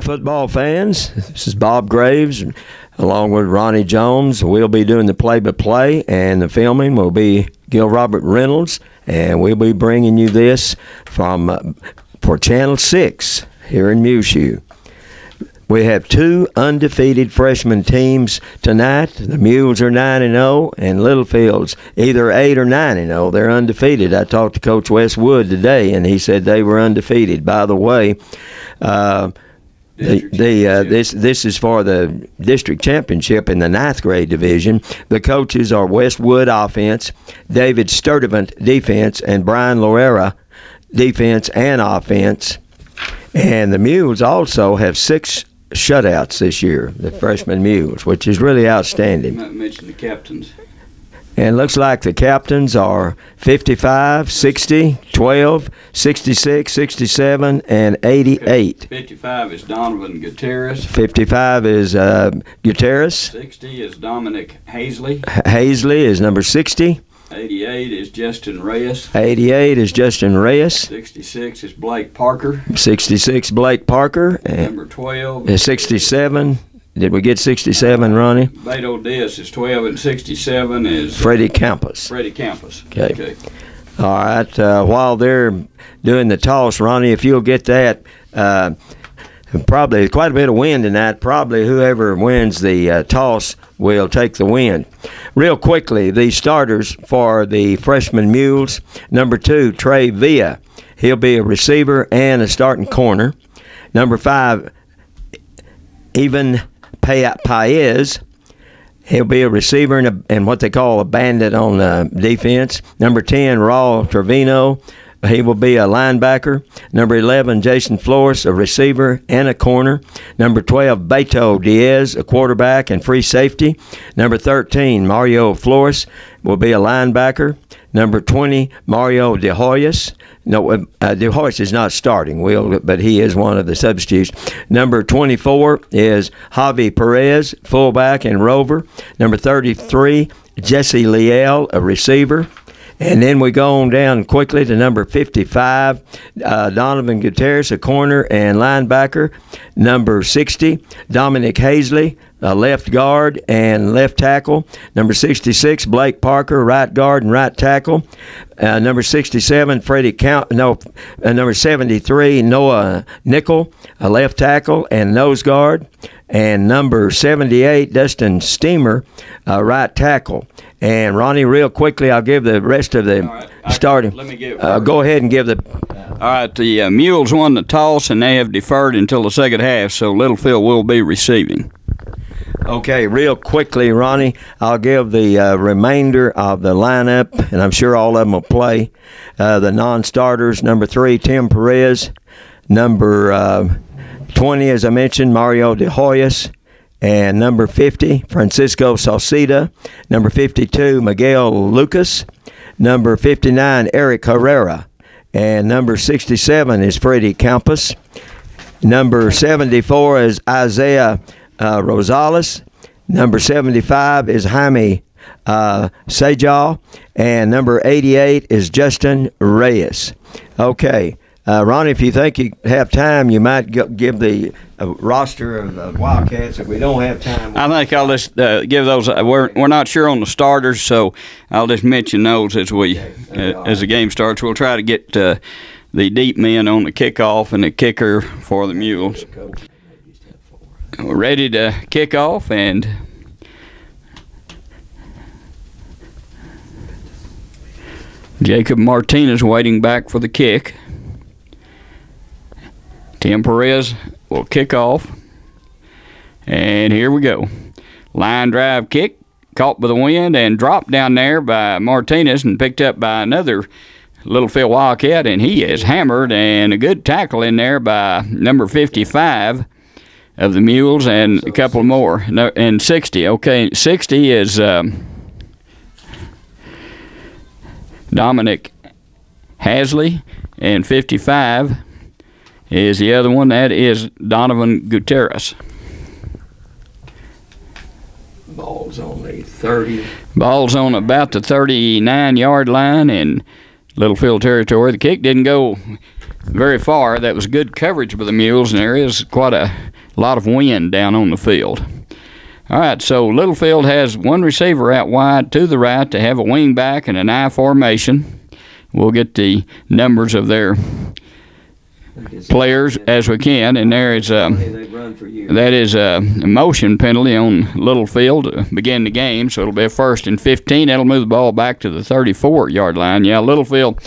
Football fans, this is Bob Graves along with Ronnie Jones. We'll be doing the play-by-play, and the filming will be Gil Robert Reynolds, and we'll be bringing you this from for Channel 6 here in Muleshoe. We have two undefeated freshman teams tonight. The Mules are 9-0, and Littlefield's either 8 or 9-0. They're undefeated. I talked to Coach Wes Wood today, and he said they were undefeated. By the way, this is for the district championship in the 9th grade division. The coaches are Wes Wood offense, David Sturdivant defense, and Brian Loera defense and offense. And the Mules also have 6 shutouts this year, the freshman Mules, which is really outstanding. You might mention the captains. And it looks like the captains are 55, 60, 12, 66, 67, and 88. 55 is Donovan Gutierrez. 55 is Gutierrez. 60 is Dominic Hazley. Hazley is number 60. 88 is Justin Reyes. 88 is Justin Reyes. 66 is Blake Parker. 66 Blake Parker. Number 12 is 67. Did we get 67, Ronnie? Beto Diaz is 12, and 67 is Freddie Campos. Freddie Campos. Okay. All right. While they're doing the toss, Ronnie, if you'll get that, probably quite a bit of wind tonight. Probably whoever wins the toss will take the win. Real quickly, the starters for the freshman Mules. Number 2, Trey Villa. He'll be a receiver and a starting corner. Number 5, Evan Paez. He'll be a receiver and what they call a bandit on defense. Number 10, Raul Trevino. He will be a linebacker. Number 11, Jason Flores, a receiver and a corner. Number 12, Beto Diaz, a quarterback and free safety. Number 13, Mario Flores will be a linebacker. Number 20, Mario De Hoyos. No, De Hoyos is not starting, but he is one of the substitutes. Number 24 is Javi Perez, fullback and rover. Number 33, Jesse Leal, a receiver. And then we go on down quickly to number 55, Donovan Gutierrez, a corner and linebacker. Number 60, Dominic Hazley, a left guard and left tackle. Number 66, Blake Parker, right guard and right tackle. Number 67, number 73, Noah Nickel, a left tackle and nose guard. And number 78, Dustin Steamer, right tackle. And Ronnie, real quickly, I'll give the rest of the starting. Let me give. Go ahead and give the. All right, the Mules won the toss, and they have deferred until the second half, so Littlefield will be receiving. Okay, real quickly, Ronnie, I'll give the remainder of the lineup, and I'm sure all of them will play. The non-starters, number 3, Tim Perez. Number 20, as I mentioned, Mario De Hoyos. And number 50, Francisco Salcida. Number 52, Miguel Lucas. Number 59, Eric Herrera. And number 67 is Freddie Campos. Number 74 is Isaiah Rosales. Number 75 is Jaime Sajal. And number 88 is Justin Reyes. Okay. Ronnie, if you think you have time, you might give the roster of Wildcats. If we don't have time, I think I'll just give those. We're not sure on the starters, so I'll just mention those as as the game starts. We'll try to get the deep men on the kickoff and the kicker for the Mules. We're ready to kick off, and Jacob Martinez waiting back for the kick. Tim Perez will kick off. And here we go. Line drive kick, caught by the wind and dropped down there by Martinez and picked up by another Littlefield Wildcat, and he is hammered, and a good tackle in there by number 55 of the Mules and a couple more. No, and 60. Okay, 60 is Dominic Hazley, and 55 is the other one. That is Donovan Gutierrez. Ball's on the 30. Ball's on about the 39-yard line in Littlefield territory. The kick didn't go very far. That was good coverage by the Mules, and there is quite a lot of wind down on the field. All right, so Littlefield has one receiver out wide to the right to have a wing back and an I formation. We'll get the numbers of their players as we can, and there is that is a motion penalty on Littlefield to begin the game, so it'll be a 1st and 15. That'll move the ball back to the 34-yard line. Yeah, Littlefield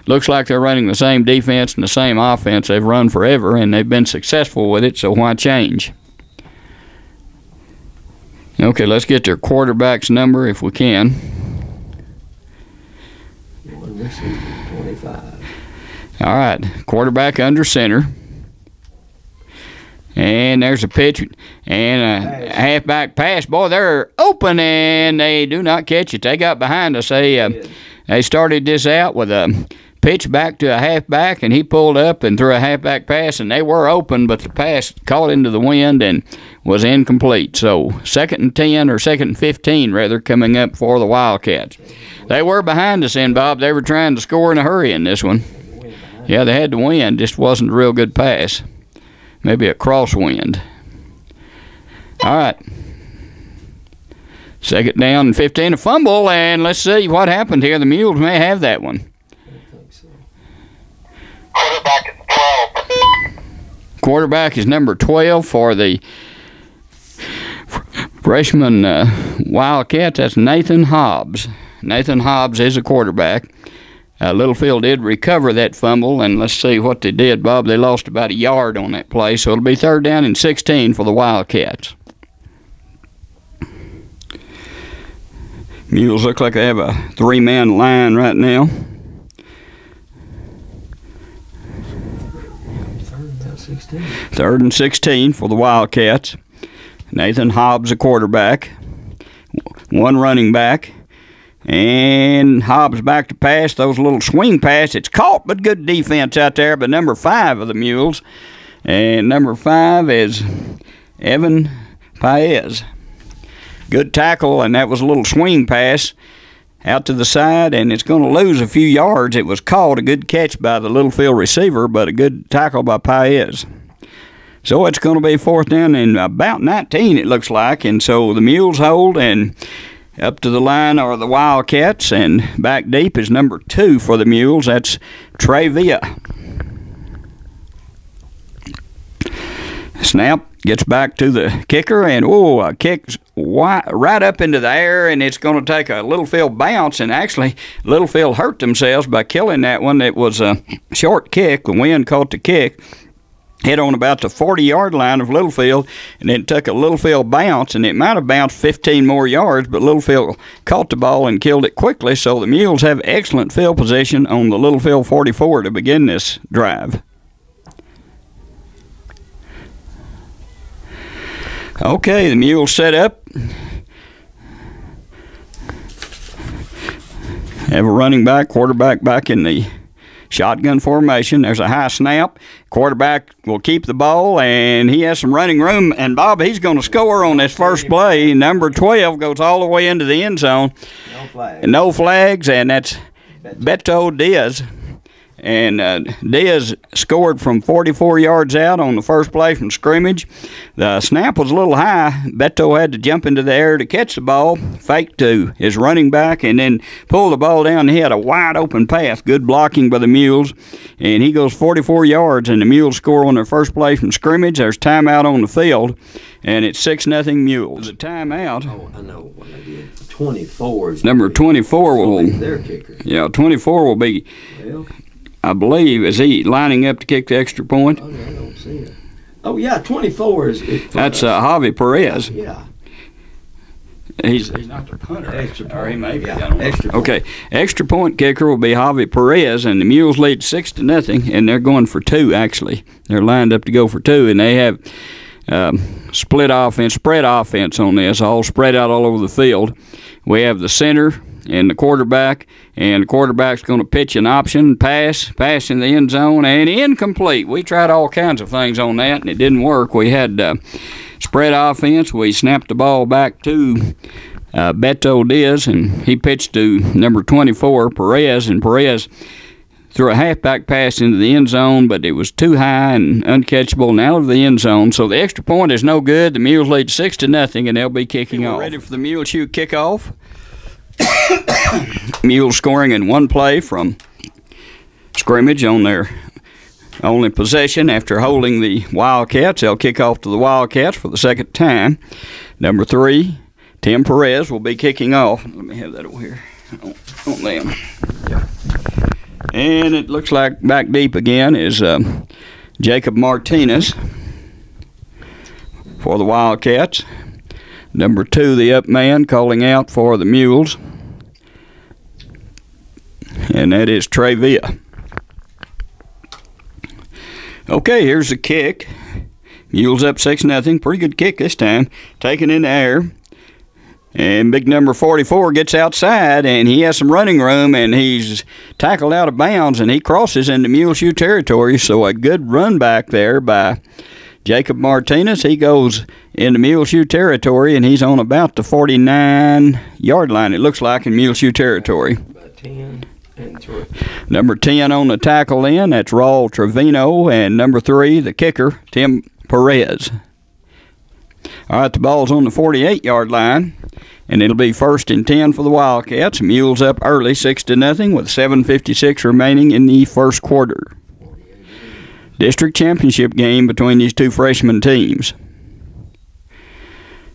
looks like they're running the same defense and the same offense they've run forever, and they've been successful with it, so why change? Okay, let's get their quarterback's number if we can. 25. All right, quarterback under center. And there's a pitch and a halfback pass. Boy, they're open, and they do not catch it. They got behind us. They started this out with a pitch back to a halfback, and he pulled up and threw a halfback pass, and they were open, but the pass caught into the wind and was incomplete. So 2nd and 10, or 2nd and 15, rather, coming up for the Wildcats. They were behind us in, Bob. They were trying to score in a hurry in this one. Yeah, they had to win. Just wasn't a real good pass. Maybe a crosswind. All right. 2nd down and 15, a fumble, and let's see what happened here. The Mules may have that one. Quarterback is 12. Quarterback is number 12 for the Freshman Wildcats. That's Nathan Hobbs. Nathan Hobbs is a quarterback. Littlefield did recover that fumble, and let's see what they did, Bob. They lost about a yard on that play, so it'll be 3rd down and 16 for the Wildcats. Mules look like they have a 3-man line right now. 3rd and 16 for the Wildcats. Nathan Hobbs, a quarterback. 1 running back. And Hobbs back to pass. Those little swing pass. It's caught, but good defense out there by number 5 of the Mules. And number 5 is Evan Paez. Good tackle, and that was a little swing pass out to the side, and it's going to lose a few yards. It was caught. A good catch by the Littlefield receiver, but a good tackle by Paez. So it's going to be 4th down and about 19, it looks like. And so the Mules hold, and up to the line are the Wildcats, and back deep is number 2 for the Mules. That's Trey Villa. Snap gets back to the kicker, and a kick right up into the air, and it's going to take a Littlefield bounce, and actually Littlefield hurt themselves by killing that one. It was a short kick. The wind caught the kick, hit on about the 40-yard line of Littlefield, and it took a Littlefield bounce, and it might have bounced 15 more yards, but Littlefield caught the ball and killed it quickly, so the Mules have excellent field position on the Littlefield 44 to begin this drive. Okay, the Mules set up. Have a running back, quarterback back in the shotgun formation. There's a high snap. Quarterback will keep the ball, and he has some running room. And, Bob, he's going to score on this first play. Number 12 goes all the way into the end zone. No flags, and that's Beto Diaz. And Diaz scored from 44 yards out on the first play from scrimmage. The snap was a little high. Beto had to jump into the air to catch the ball, fake to his running back, and then pull the ball down. He had a wide open path. Good blocking by the Mules. And he goes 44 yards, and the Mules score on their first play from scrimmage. There's timeout on the field, and it's 6-0 Mules. The timeout. Oh, I know what I did. 24 is number 24 will. Their kicker. Yeah, 24 will be. Well, I believe, is he lining up to kick the extra point? Oh, no, I don't see it. Oh, yeah, 24 is. That's Javi Perez. Yeah. He's not the punter. Extra point. Or he may be. Yeah, I don't know. extra point. Okay, extra point kicker will be Javi Perez, and the Mules lead 6-0, and they're going for 2, actually. They're lined up to go for 2, and they have spread offense on this, all spread out all over the field. We have the center and the quarterback, and the quarterback's going to pitch an option, pass in the end zone, and incomplete. We tried all kinds of things on that, and it didn't work. We had spread offense. We snapped the ball back to Beto Diaz, and he pitched to number 24, Perez, and Perez threw a halfback pass into the end zone, but it was too high and uncatchable and out of the end zone. So the extra point is no good. The Mules lead 6-0, and they'll be kicking off. Ready for the Muleshoe kickoff. Mules scoring in one play from scrimmage on their only possession after holding the Wildcats. They'll kick off to the Wildcats for the second time. Number 3, Tim Perez will be kicking off. Let me have that over here on them. And it looks like back deep again is Jacob Martinez for the Wildcats. Number 2, the up man calling out for the Mules, and that is Trey Villa. Okay, here's the kick. Mules up 6-0. Pretty good kick this time. Taken in the air. And big number 44 gets outside, and he has some running room, and he's tackled out of bounds, and he crosses into Muleshoe territory. So a good run back there by Jacob Martinez. He goes into Muleshoe territory, and he's on about the 49-yard line, it looks like, in Muleshoe territory. About 10 and 3. Number 10 on the tackle in, that's Raul Trevino, and number 3, the kicker, Tim Perez. All right, the ball's on the 48-yard line, and it'll be 1st and 10 for the Wildcats. Mules up early, 6-0, with 7:56 remaining in the first quarter. District championship game between these two freshman teams.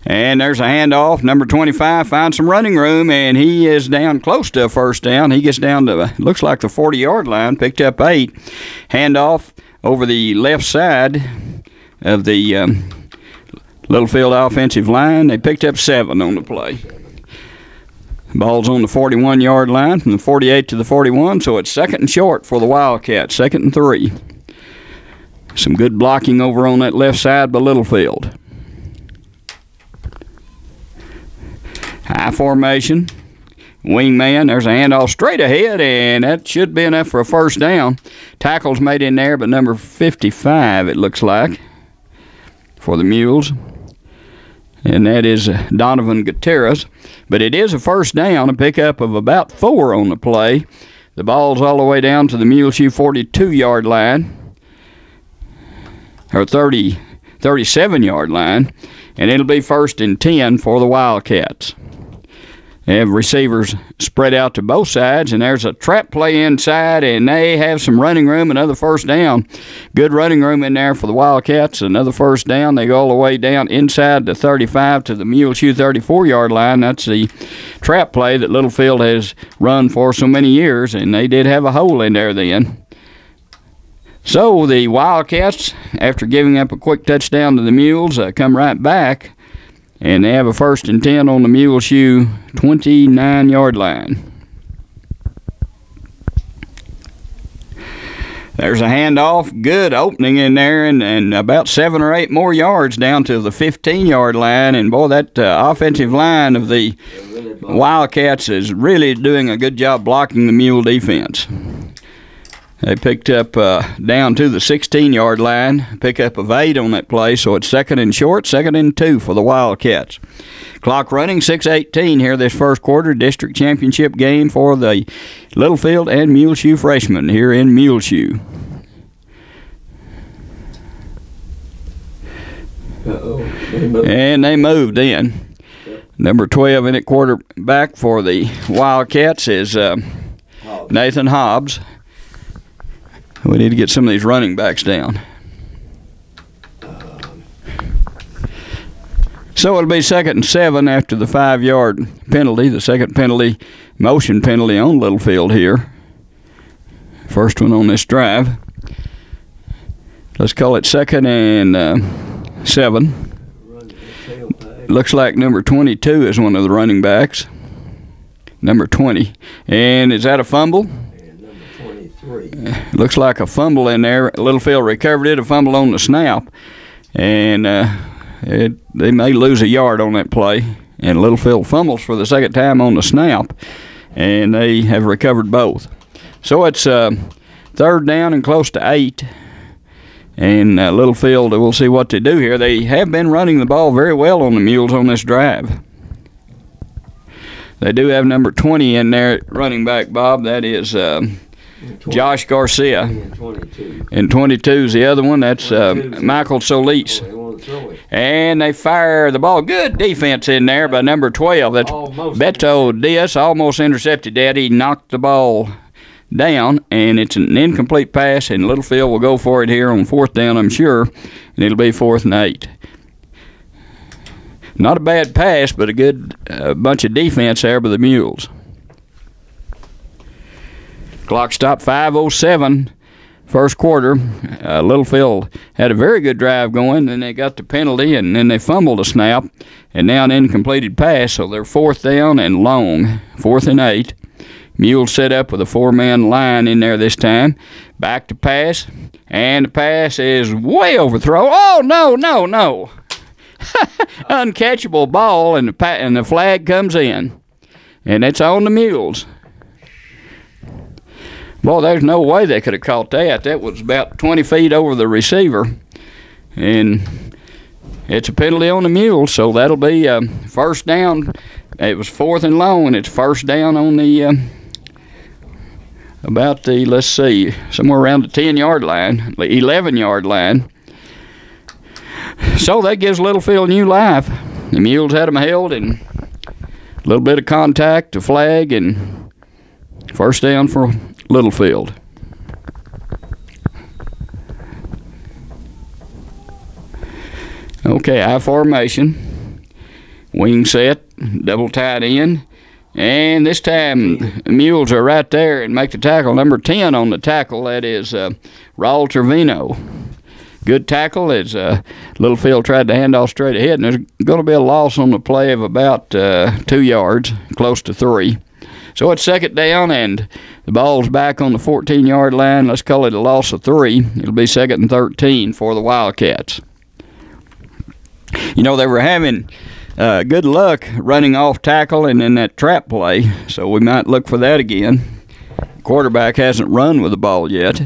And there's a handoff. Number 25 finds some running room, and he is down close to a first down. He gets down to, looks like the 40-yard line, picked up 8. Handoff over the left side of the Littlefield offensive line. They picked up 7 on the play. Ball's on the 41-yard line from the 48 to the 41, so it's 2nd and short for the Wildcats, 2nd and 3. Some good blocking over on that left side by Littlefield. High formation. Wingman, there's a handoff straight ahead, and that should be enough for a first down. Tackles made in there, but number 55, it looks like, for the Mules. And that is Donovan Gutierrez. But it is a first down, a pickup of about 4 on the play. The ball's all the way down to the Muleshoe 42-yard line, or 37-yard line, and it'll be 1st and 10 for the Wildcats. They have receivers spread out to both sides, and there's a trap play inside, and they have some running room, another first down. Good running room in there for the Wildcats, another first down. They go all the way down inside the 35 to the Muleshoe 34-yard line. That's the trap play that Littlefield has run for so many years, and they did have a hole in there then. So the Wildcats, after giving up a quick touchdown to the Mules, come right back, and they have a 1st and 10 on the Muleshoe 29-yard line. There's a handoff. Good opening in there, and about 7 or 8 more yards down to the 15-yard line. And, boy, that offensive line of the Wildcats is really doing a good job blocking the Mule defense. They picked up down to the 16-yard line, pickup of 8 on that play, so it's 2nd and short, 2nd and 2 for the Wildcats. Clock running, 6:18 here this first quarter, district championship game for the Littlefield and Muleshoe freshmen here in Muleshoe. And they moved in. Number 12 in at quarterback for the Wildcats is Nathan Hobbs. We need to get some of these running backs down. So it'll be 2nd and 7 after the 5-yard penalty, the second penalty, motion penalty on Littlefield here. First one on this drive. Let's call it 2nd and 7. Looks like number 22 is one of the running backs. Number 20. And is that a fumble? Looks like a fumble in there. Littlefield recovered it, a fumble on the snap, and they may lose a yard on that play. And Littlefield fumbles for the second time on the snap, and they have recovered both. So it's 3rd down and close to 8. And Littlefield, we'll see what they do here. They have been running the ball very well on the Mules on this drive. They do have number 20 in there at running back, Bob. That is Josh Garcia. And 22. And 22 is the other one. That's 22 's Michael Solis. They want to throw it. And they fire the ball. Good defense in there by number 12. That's Almost Beto Diaz. Almost intercepted that. He knocked the ball down, and it's an incomplete pass, and Littlefield will go for it here on 4th down, I'm sure, and it'll be 4th and 8. Not a bad pass, but a good bunch of defense there by the Mules. Clock stopped 5:07. First quarter, Littlefield had a very good drive going, and they got the penalty, and then they fumbled a snap, and now an incompleted pass, so they're 4th down and long, 4th and 8. Mules set up with a 4-man line in there this time. Back to pass, and the pass is way overthrown. Oh, no. Uncatchable ball, and the flag comes in. And it's on the Mules. Boy, there's no way they could have caught that. That was about 20 feet over the receiver. And it's a penalty on the Mules, so that'll be 1st down. It was 4th and long, and it's 1st down on the let's see, somewhere around the 10-yard line, the 11-yard line. So that gives Littlefield new life. The Mules had them held, and a little bit of contact, a flag, and 1st down for Littlefield. Okay, I formation, wing set, double tight end, and this time the Mules are right there and make the tackle. Number 10 on the tackle, that is Raul Trevino. Good tackle as Littlefield tried to hand off straight ahead, and there's going to be a loss on the play of about 2 yards, close to 3. So it's 2nd down, and the ball's back on the 14-yard line. Let's call it a loss of 3. It'll be 2nd and 13 for the Wildcats. You know, they were having good luck running off tackle and in that trap play, so we might look for that again. The quarterback hasn't run with the ball yet.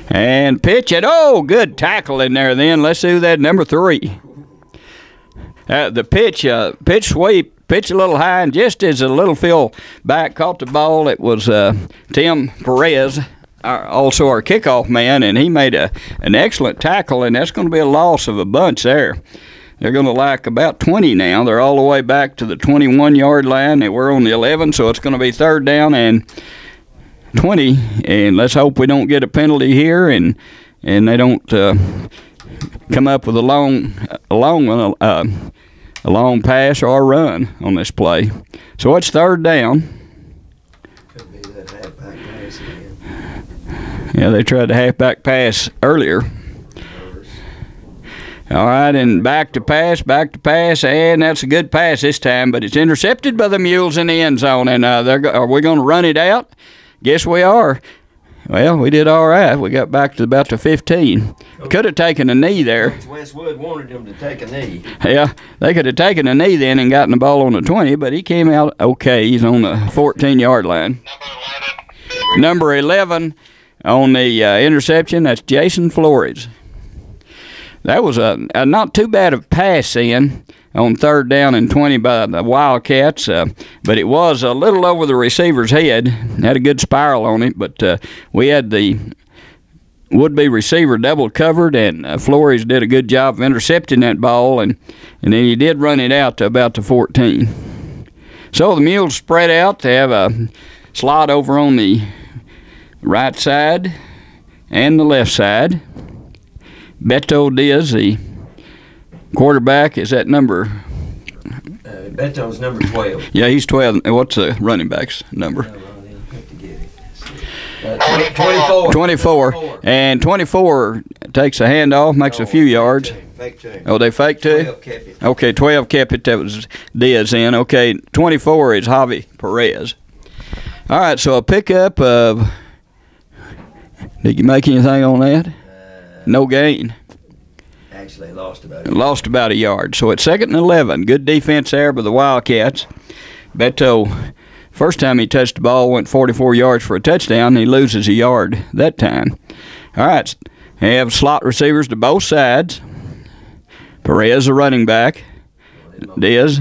And pitch it. Oh, good tackle in there then. Let's do that, number 3. The pitch sweep, pitch a little high, and just as the Littlefield back caught the ball, it was Tim Perez, also our kickoff man, and he made an excellent tackle, and that's going to be a loss of a bunch there. They're going to lack about 20 now. They're all the way back to the 21-yard line, and we're on the 11, so it's going to be 3rd down and 20, and let's hope we don't get a penalty here, and they don't come up with a long pass or a run on this play. So it's 3rd down. Could be that halfback pass again. Yeah, they tried the halfback pass earlier. All right, and back to pass, and that's a good pass this time, but it's intercepted by the Mules in the end zone, and are we going to run it out? Guess we are. Well, we did all right. We got back to about the 15. Could have taken a knee there. Westwood wanted him to take a knee. Yeah, they could have taken a knee then and gotten the ball on the 20, but he came out okay. He's on the 14-yard line. Number 11 on the interception, that's Jason Flores. That was a not too bad of pass in on 3rd down and 20 by the Wildcats, but it was a little over the receiver's head. Had a good spiral on it, but we had the would-be receiver double covered, and Flores did a good job of intercepting that ball, and then he did run it out to about the 14. So the Mules spread out. They have a slot over on the right side and the left side. Beto Diaz, the quarterback, is that number? Beto's number 12. Yeah, he's 12. What's the running back's number? 24. And 24 takes a handoff, makes a few yards. Fake two. Oh, they fake two? 12 kept it. Okay, 12 kept it. That was Diaz in. Okay, 24 is Javi Perez. All right, so a pickup of... Did you make anything on that? No gain. Actually lost about a yard. So it's 2nd and 11. Good defense there by the Wildcats. Beto, first time he touched the ball, went 44 yards for a touchdown. He loses a yard that time. All right, they have slot receivers to both sides. Perez, the running back. Diaz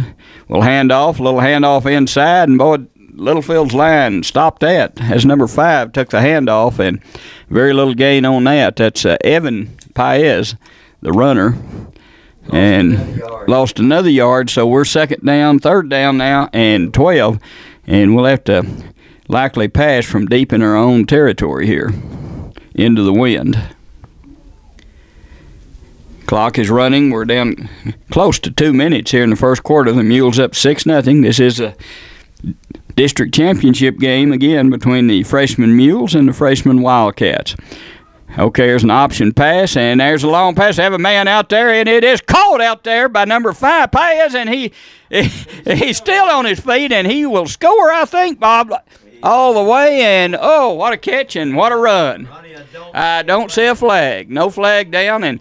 will hand off, a little handoff inside, and boy, Littlefield's line stopped that as number 5 took the handoff, and very little gain on that. That's Evan Paez, the runner, and lost another yard. So we're third down now, and 12, and we'll have to likely pass from deep in our own territory here into the wind. Clock is running. We're down close to 2 minutes here in the first quarter. The Mules up 6-0. This is a district championship game again between the Freshman Mules and the Freshman Wildcats. Okay, there's an option pass, and there's a long pass. They have a man out there, and it is caught out there by number 5, Paez, and he's still on his feet, and he will score, I think, Bob, all the way. And oh, what a catch and what a run! I don't see a flag, no flag down, and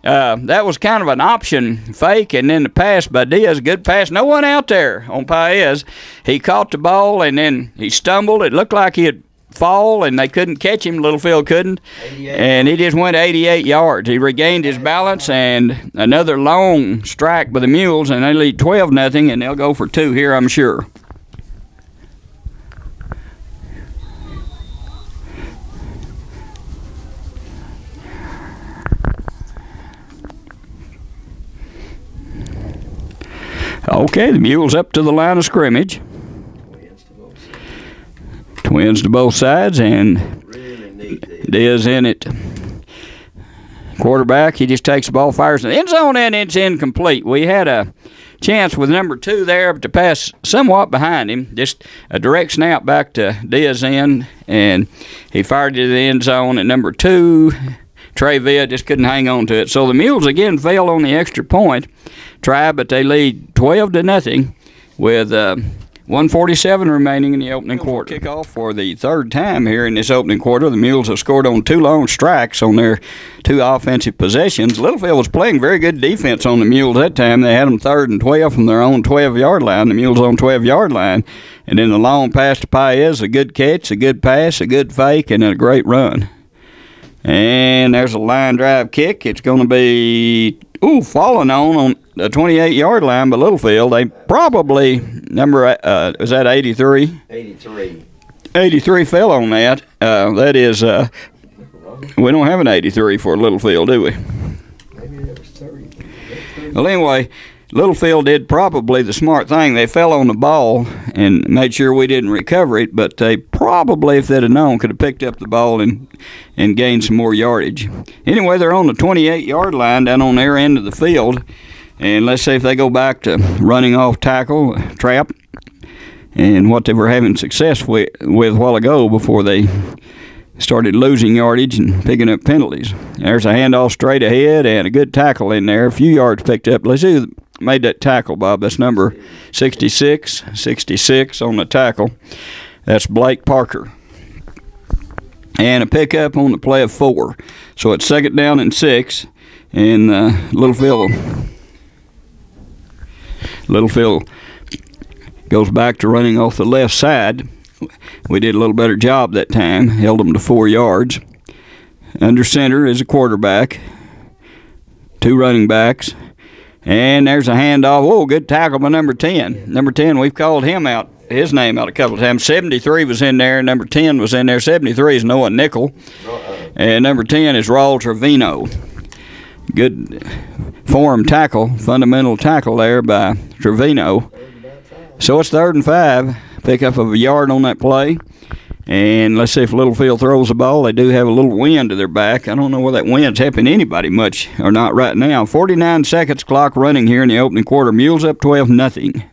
that was kind of an option fake, and then the pass by Diaz, good pass. No one out there on Paez. He caught the ball, and then he stumbled. It looked like he'd fall, and they couldn't catch him. Littlefield couldn't, and he just went 88 yards. He regained his balance, and another long strike by the Mules, and they lead 12-0, and they'll go for 2 here, I'm sure. Okay, the Mules up to the line of scrimmage. Twins to both sides, and Diaz in it. Quarterback, he just takes the ball, fires in the end zone, and it's incomplete. We had a chance with number 2 there to pass somewhat behind him. Just a direct snap back to Diaz in, and he fired it to the end zone at number 2. Trey Villa just couldn't hang on to it. So the Mules again failed on the extra point try, but they lead 12-0 with 1:47 remaining in the opening quarter. Kickoff for the third time here in this opening quarter. The Mules have scored on 2 long strikes on their 2 offensive possessions. Littlefield was playing very good defense on the Mules that time. They had them 3rd and 12 from their own 12-yard line. The Mules on 12-yard line. And then the long pass to Paez, a good catch, a good pass, a good fake, and a great run. And there's a line drive kick. It's going to be falling on the 28-yard line by Littlefield. They probably, is that 83? 83. 83 fell on that. That is, we don't have an 83 for Littlefield, do we? Maybe there was 30. Well, anyway, Littlefield did probably the smart thing. They fell on the ball and made sure we didn't recover it, but they probably, if they'd have known, could have picked up the ball and gained some more yardage. Anyway, they're on the 28-yard line down on their end of the field, and let's see if they go back to running off tackle, trap, and what they were having success with a while ago before they started losing yardage and picking up penalties. There's a handoff straight ahead and a good tackle in there. A few yards picked up. Let's see who made that tackle, Bob. That's number 66 on the tackle. That's Blake Parker. And a pickup on the play of 4. So it's 2nd down and 6. And Littlefield goes back to running off the left side. We did a little better job that time. Held them to 4 yards. Under center is a quarterback. 2 running backs. And there's a handoff. Oh, good tackle by number 10. Number 10, we've called him out, his name out a couple of times. 73 was in there. Number 10 was in there. 73 is Noah Nickel. And number 10 is Raul Trevino. Good form tackle, fundamental tackle there by Trevino. So it's 3rd and 5. Pickup of a yard on that play. And let's see if Littlefield throws the ball. They do have a little wind to their back. I don't know whether that wind's helping anybody much or not right now. 49 seconds clock running here in the opening quarter. Mules up 12-0.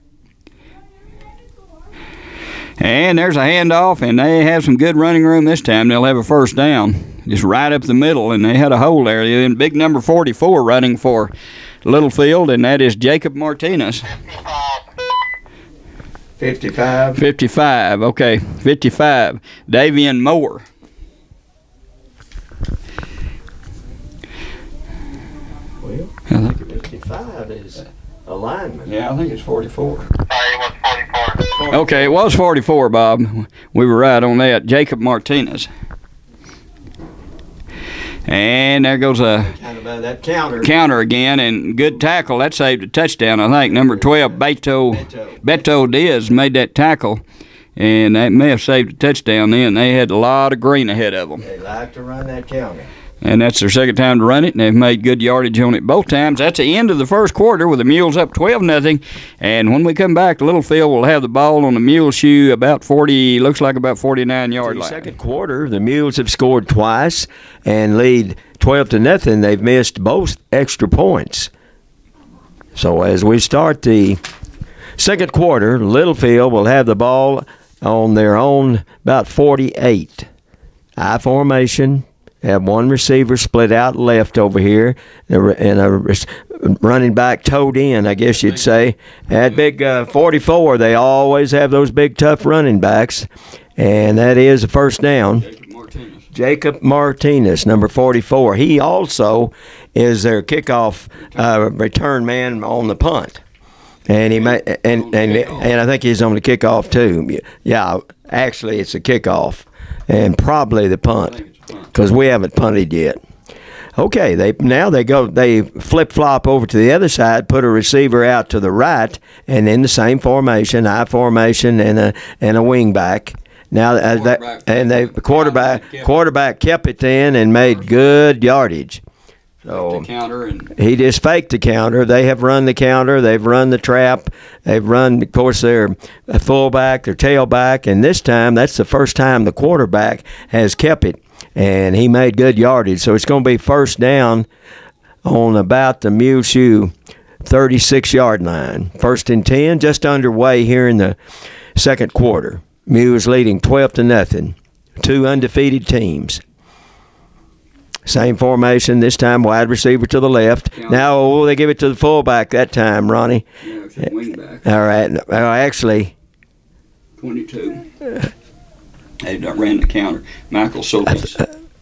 And there's a handoff, and they have some good running room this time. They'll have a 1st down. Just right up the middle, and they had a hole there. And big number 44 running for Littlefield, and that is Jacob Martinez. 55. 55, okay. 55. Davian Moore. Well, I think 55 is a lineman. Yeah, I think it's 44. Sorry, it was 44. Okay, it was 44, Bob. We were right on that. Jacob Martinez. And there goes a that counter again, and good tackle. That saved a touchdown, I think. Number 12, Beto Diaz made that tackle. and that may have saved a touchdown then. They had a lot of green ahead of them. They like to run that counter. And that's their second time to run it, and they've made good yardage on it both times. That's the end of the first quarter with the Mules up 12-0. And when we come back, Littlefield will have the ball on the Muleshoe about 40, looks like about 49-yard line. Second quarter, the Mules have scored twice and lead 12-0. They've missed both extra points. So as we start the second quarter, Littlefield will have the ball on their own about 48. I formation. Have one receiver split out left over here, and a running back towed in, I guess you'd say. At big 44, they always have those big, tough running backs, and that is a first down. Jacob Martinez, number 44. He also is their kickoff return man on the punt. And and I think he's on the kickoff too. Yeah, actually it's a kickoff and probably the punt, because we haven't punted yet. Okay, they flip-flop over to the other side, put a receiver out to the right, and in the same formation, I formation and a wing back. Now the quarterback kept it then and made good yardage. So he just faked the counter. They have run the counter. They've run the trap. They've run, of course, their fullback, their tailback, and this time that's the first time the quarterback has kept it. And he made good yardage. So it's going to be first down on about the Muleshoe 36-yard line. First and 10, just underway here in the second quarter. Mules leading 12-0. Two undefeated teams. Same formation, this time wide receiver to the left. Now, they give it to the fullback that time, Ronnie. Yeah, it's a wing back. All right. Actually, 22. They ran the counter. Michael Solis.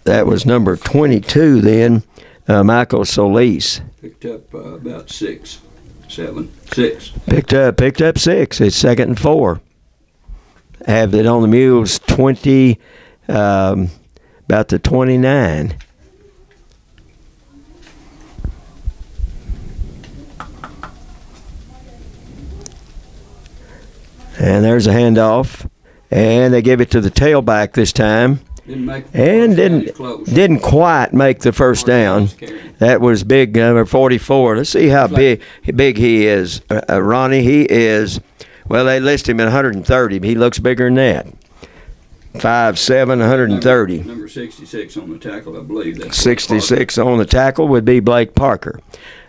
That was number 22 then, Michael Solis. Picked up about 6. Picked up 6. It's second and 4. Have it on the Mules 20, about the 29. And there's a handoff. And they give it to the tailback this time. Didn't quite make the first down. That was big number 44. Let's see how big he is. Ronnie, he is, well, they list him at 130, but he looks bigger than that. 5'7", 130. Number 66 on the tackle, I believe. That's 66 on the tackle would be Blake Parker.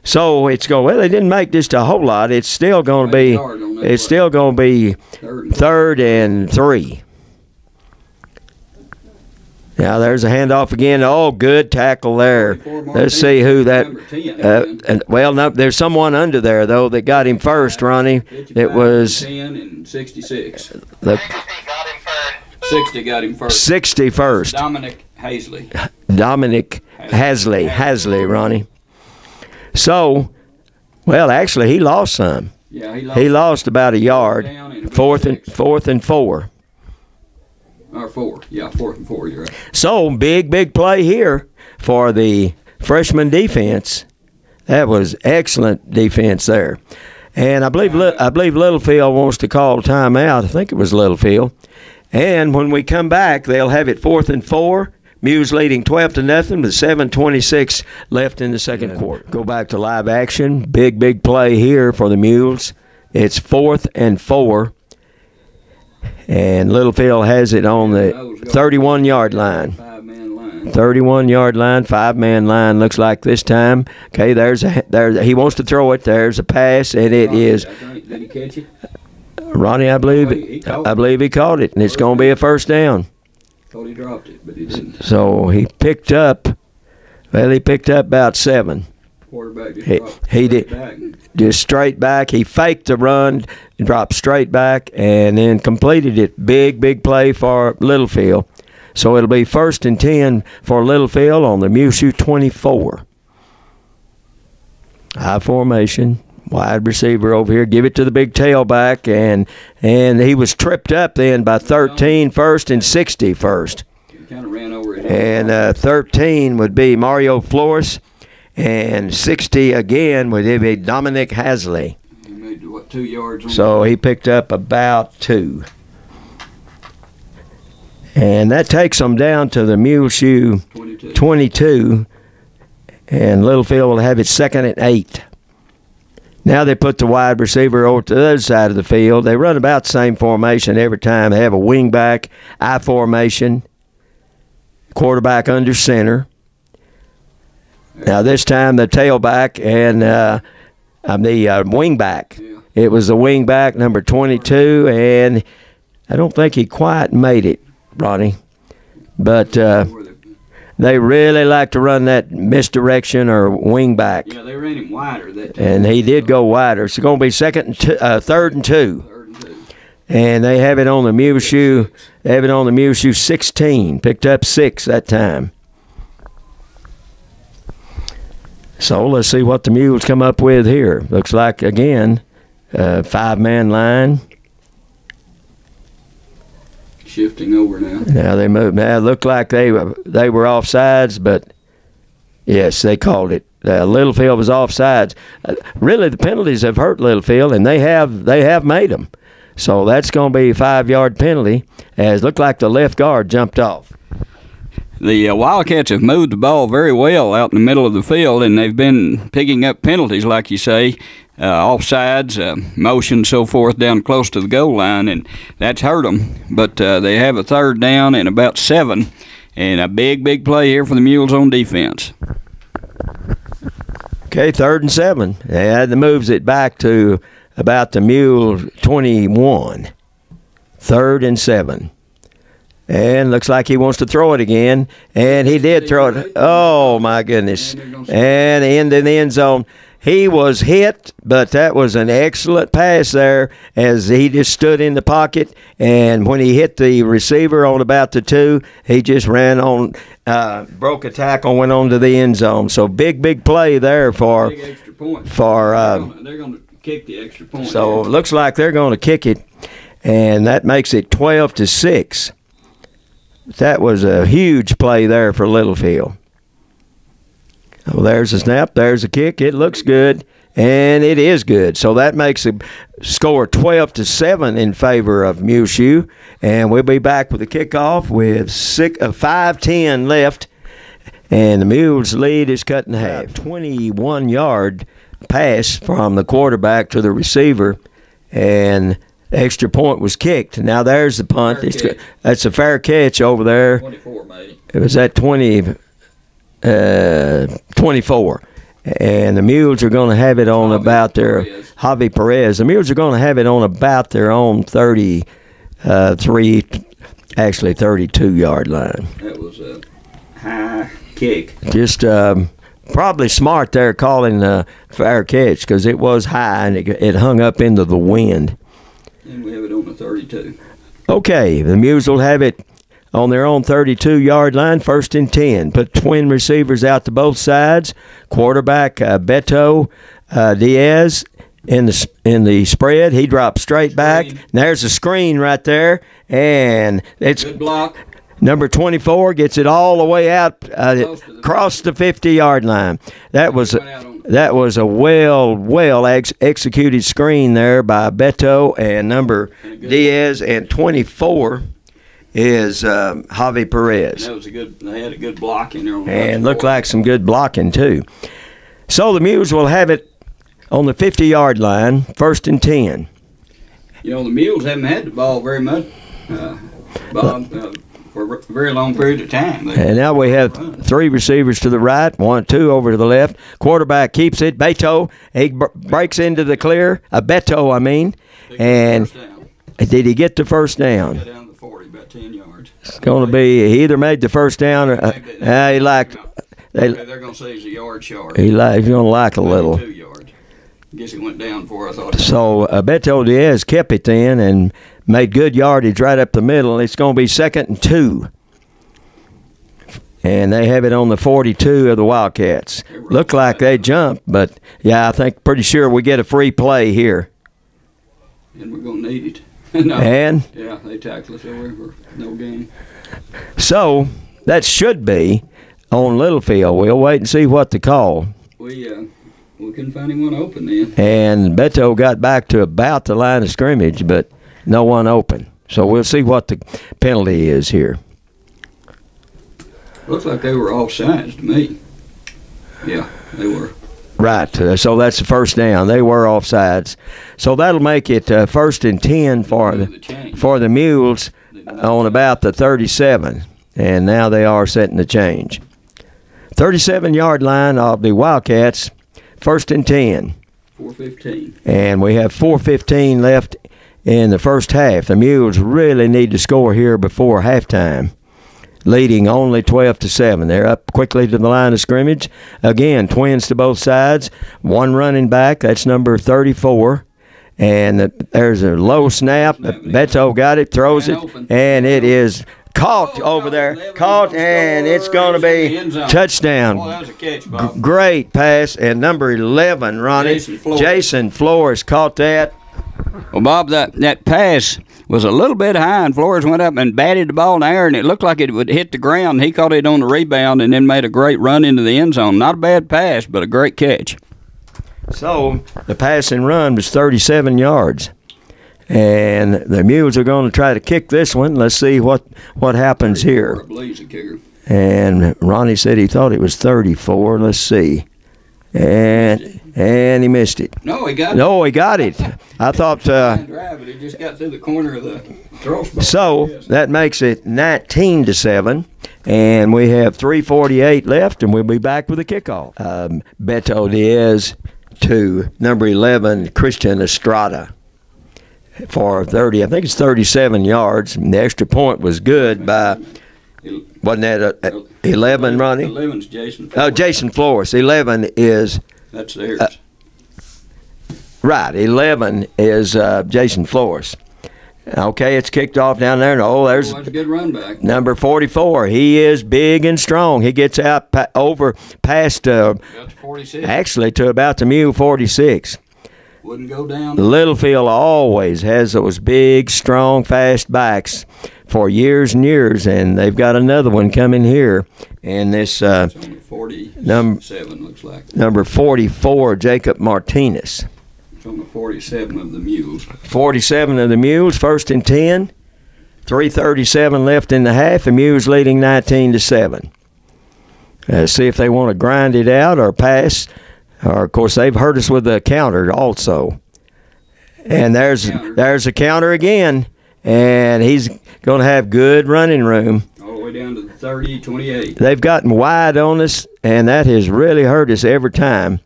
So it's going, well, they didn't make just a whole lot. It's still going to be, third and 3. Now there's a handoff again. Oh, good tackle there. Let's see who that. Well, no, there's someone under there though that got him first, Ronnie. It was 10 and 66. 60 got him first. 60 first. Dominic Hasley, Ronnie. So, well, actually, he lost some. Yeah, he lost about a yard. Fourth and 4. Or 4. Yeah, 4th and 4. You're right. So big play here for the freshman defense. That was excellent defense there. And I believe Littlefield wants to call timeout. I think it was Littlefield. And when we come back, they'll have it 4th and 4. Mules leading 12-0 with 7:26 left in the second quarter. Go back to live action. Big play here for the Mules. It's 4th and 4. And Littlefield has it on the 31-yard line. 31-yard line, 5-man line looks like this time. Okay, he wants to throw it. There's a pass, and it is. Did he catch it? Ronnie, I believe he caught it, and it's going to be a first down. Thought he dropped it, but he didn't. So he picked up about 7. Quarterback just straight back. He faked the run, dropped straight back, and then completed it. Big play for Littlefield. So it'll be 1st and 10 for Littlefield on the Muleshoe 24. High formation. Wide receiver over here. Give it to the big tailback, and he was tripped up then by 13 first and 60 first. He kind of ran over it. And 13 would be Mario Flores, and 60 again would be Dominic Hasley. He made, 2 yards? So he picked up about 2. And that takes them down to the Muleshoe 22. And Littlefield will have it second and 8. Now they put the wide receiver over to the other side of the field. They run about the same formation every time. They have a wing back, I formation, quarterback under center. Now this time the tailback and the wing back. It was the wing back, number 22, and I don't think he quite made it, Ronnie. But they really like to run that misdirection or wing back. Yeah, they ran him wider that time. And he did go wider. It's going to be third and two. And they have it on the Muleshoe. They have it on the Muleshoe 16. Picked up 6 that time. So let's see what the Mules come up with here. Looks like, again, 5-man line. Shifting over now. Now they move. Now it looked like they were offsides, but yes, they called it. Littlefield was offsides. Really, the penalties have hurt Littlefield, and they have made them. So that's going to be a 5-yard penalty. As looked like the left guard jumped off. The Wildcats have moved the ball very well out in the middle of the field, and they've been picking up penalties, like you say, offsides, motion, so forth, down close to the goal line, and that's hurt them. But they have a third down and about 7, and a big play here for the Mules on defense. Okay, 3rd and 7. That moves it back to about the Mule 21. 3rd and 7. And looks like he wants to throw it again. And he did throw it. Oh, my goodness. And into the end zone. He was hit, but that was an excellent pass there as he just stood in the pocket. And when he hit the receiver on about the 2, he just ran on, broke a tackle, went on to the end zone. So big play there for. Big extra point. They're going to kick the extra point. So it looks like they're going to kick it. And that makes it 12-6. That was a huge play there for Littlefield. Oh, there's a snap. There's a kick. It looks good, and it is good. So that makes the score 12-7 in favor of Muleshoe. And we'll be back with the kickoff with 5:10 left, and the Mules' lead is cut in half. 21-yard pass from the quarterback to the receiver, and extra point was kicked. Now there's the punt. That's a fair catch over there. 24, mate. It was at 24. And the Mules are going to have it on about their Javi Perez. The Mules are going to have it on about their own 32-yard line. That was a high kick. Just probably smart there calling a fair catch because it was high and it hung up into the wind. And we have it on the 32. Okay, the Mules will have it on their own 32-yard line, 1st and 10. Put twin receivers out to both sides. Quarterback Beto Diaz in the spread. He drops straight back. And there's a screen right there, and it's good block. Number 24 gets it all the way out across the 50-yard line. That was a well executed screen there by Beto and number Diaz, and 24 is Javi Perez. That was they had a good block in there. And looked like some good blocking too. So the Mules will have it on the 50-yard line, 1st and 10. You know, the Mules haven't had the ball very much, Bob, for a very long period of time. And now we have 3 receivers to the right, 2 over to the left. Quarterback keeps it. Beto, he breaks into the clear. Beto, I mean. And did he get the first down? Got down to 40, about 10 yards. It's going to be, he either made the first down or they're going to say he's a yard short. He's going to like a little. 2 yards. I guess it went down before I thought. So Beto Diaz kept it then and made good yardage right up the middle. It's going to be 2nd and 2. And they have it on the 42 of the Wildcats. Looked like they jumped, but yeah, I think pretty sure we get a free play here. And we're going to need it. No. And? Yeah, they tackle us over for no gain. So that should be on Littlefield. We'll wait and see what to call. We couldn't find anyone open then. And Beto got back to about the line of scrimmage, but no one open. So we'll see what the penalty is here. Looks like they were offsides to me. Yeah, they were. Right, so that's the first down. They were offsides. So that'll make it 1st and 10 for the Mules on about the 37. And now they are setting the change. 37-yard line of the Wildcats, 1st and 10. 4:15. And we have 4:15 left in the first half. The Mules really need to score here before halftime, leading only 12-7. They're up quickly to the line of scrimmage. Again, twins to both sides. One running back, that's number 34. And there's a low snap. Beto got it, throws it, and it is caught over there. Caught, and it's going to be touchdown. Boy, that was a catch, Bob. Great pass. And number 11, Ronnie, Jason Flores caught that. Well, Bob, that pass was a little bit high, and Flores went up and batted the ball in the air, and it looked like it would hit the ground. He caught it on the rebound and then made a great run into the end zone. Not a bad pass, but a great catch. So the pass and run was 37 yards. And the Mules are going to try to kick this one. Let's see what happens here. And Ronnie said he thought it was 34. Let's see. And he missed it. No, he got it. No, he got it. I thought. But he just got through the corner of the throw spot. So that makes it 19-7, and we have 3:48 left, and we'll be back with a kickoff. Beto Diaz to number 11, Christian Estrada, for 30. I think it's 37 yards. And the extra point was good by. Wasn't that 11, Ronnie? 11's Jason Flores. Oh, Jason Flores. 11 is. That's theirs. Right, 11 is Jason Flores. Okay, it's kicked off down there. Oh, there's that's a good run back. Number 44. He is big and strong. He gets out over past, Got to 46. actually, to about the Mule 46. Wouldn't go down. Littlefield always has those big, strong, fast backs for years and years, and they've got another one coming here. And this it's only 47 looks like. Number 44, Jacob Martinez. It's on the 47 of the Mules. 47 of the Mules, 1st and 10. 3:37 left in the half. The Mules leading 19-7. See if they want to grind it out or pass. Or, of course, they've hurt us with the counter also. And there's a counter again. And he's going to have good running room. All the way down to the 30, 28. They've gotten wide on us, and that has really hurt us every time.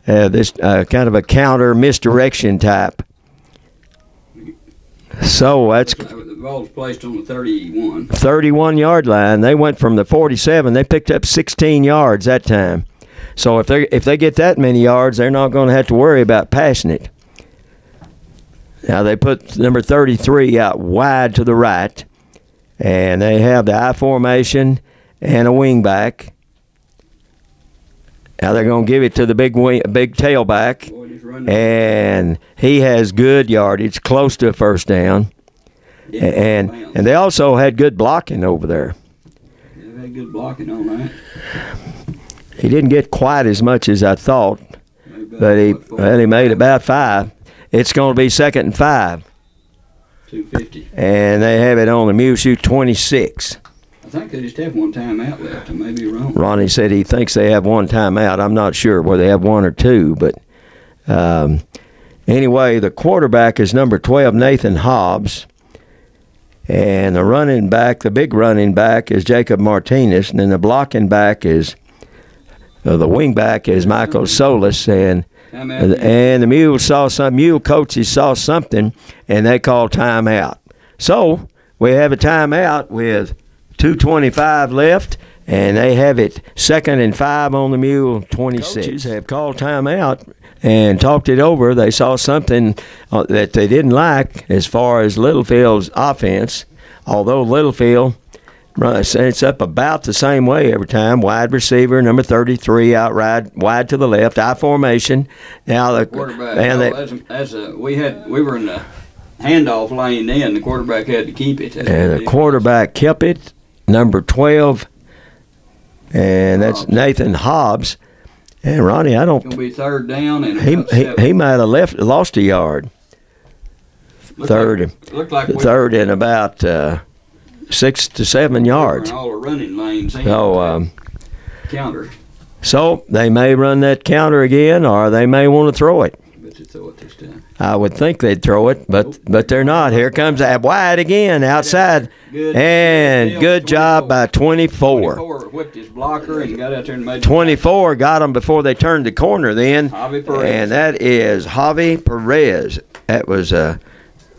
This kind of a counter misdirection type. So that's the ball's placed on the 31. 31-yard line. They went from the 47. They picked up 16 yards that time. So if they get that many yards, they're not going to have to worry about passing it. Now they put number 33 out wide to the right, and they have the I formation and a wing back. Now they're going to give it to the big tailback, and he has good yardage, close to a first down. And they also had good blocking over there. They've had good blocking on that. He didn't get quite as much as I thought, but he made about 5. It's going to be 2nd and 5. 250. And they have it on the Muleshoe 26. I think they just have one timeout left. I may be wrong. Ronnie said he thinks they have one timeout. I'm not sure whether they have one or two, but anyway, the quarterback is number 12, Nathan Hobbs. And the running back, the big running back, is Jacob Martinez. And then the blocking back is, the wing back is Michael Solis. And the Mule coaches saw something, and they called timeout. So we have a timeout with 2:25 left, and they have it 2nd and 5 on the Mule 26. Coaches have called timeout and talked it over. They saw something that they didn't like as far as Littlefield's offense, although Littlefield it's up about the same way every time. Wide receiver, number 33, out wide to the left, I formation. Now the quarterback. We were in the handoff lane then. The quarterback had to keep it. And the quarterback kept it, number 12, and that's Nathan Hobbs. And Ronnie, I don't. It's gonna be 3rd down, and he might have lost a yard. third and about 6 to 7 yards. All the running lanes. Counter. So they may run that counter again, or they may want to throw it. Bet you throw it this time. I would think they'd throw it, but they're not. Here comes that wide again, outside, and good job by 24. 24 whipped his blocker and got out there and made 24 got them before they turned the corner then, Javi Perez. And that is Javi Perez. That was a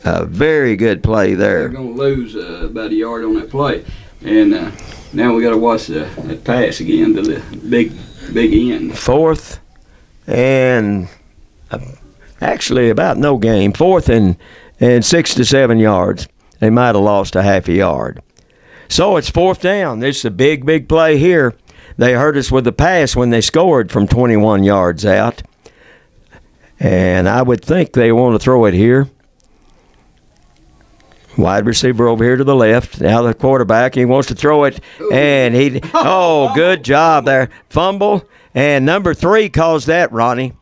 very good play They're there. going to lose about a yard on that play. And now we got to watch that pass again to the big end. Fourth and actually about no game. Fourth and 6 to 7 yards. They might have lost a half a yard. So it's fourth down. This is a big play here. They hurt us with the pass when they scored from 21 yards out. And I would think they want to throw it here. Wide receiver over here to the left. Now the quarterback, he wants to throw it. And good job there. Fumble. And number 3 caused that, Ronnie.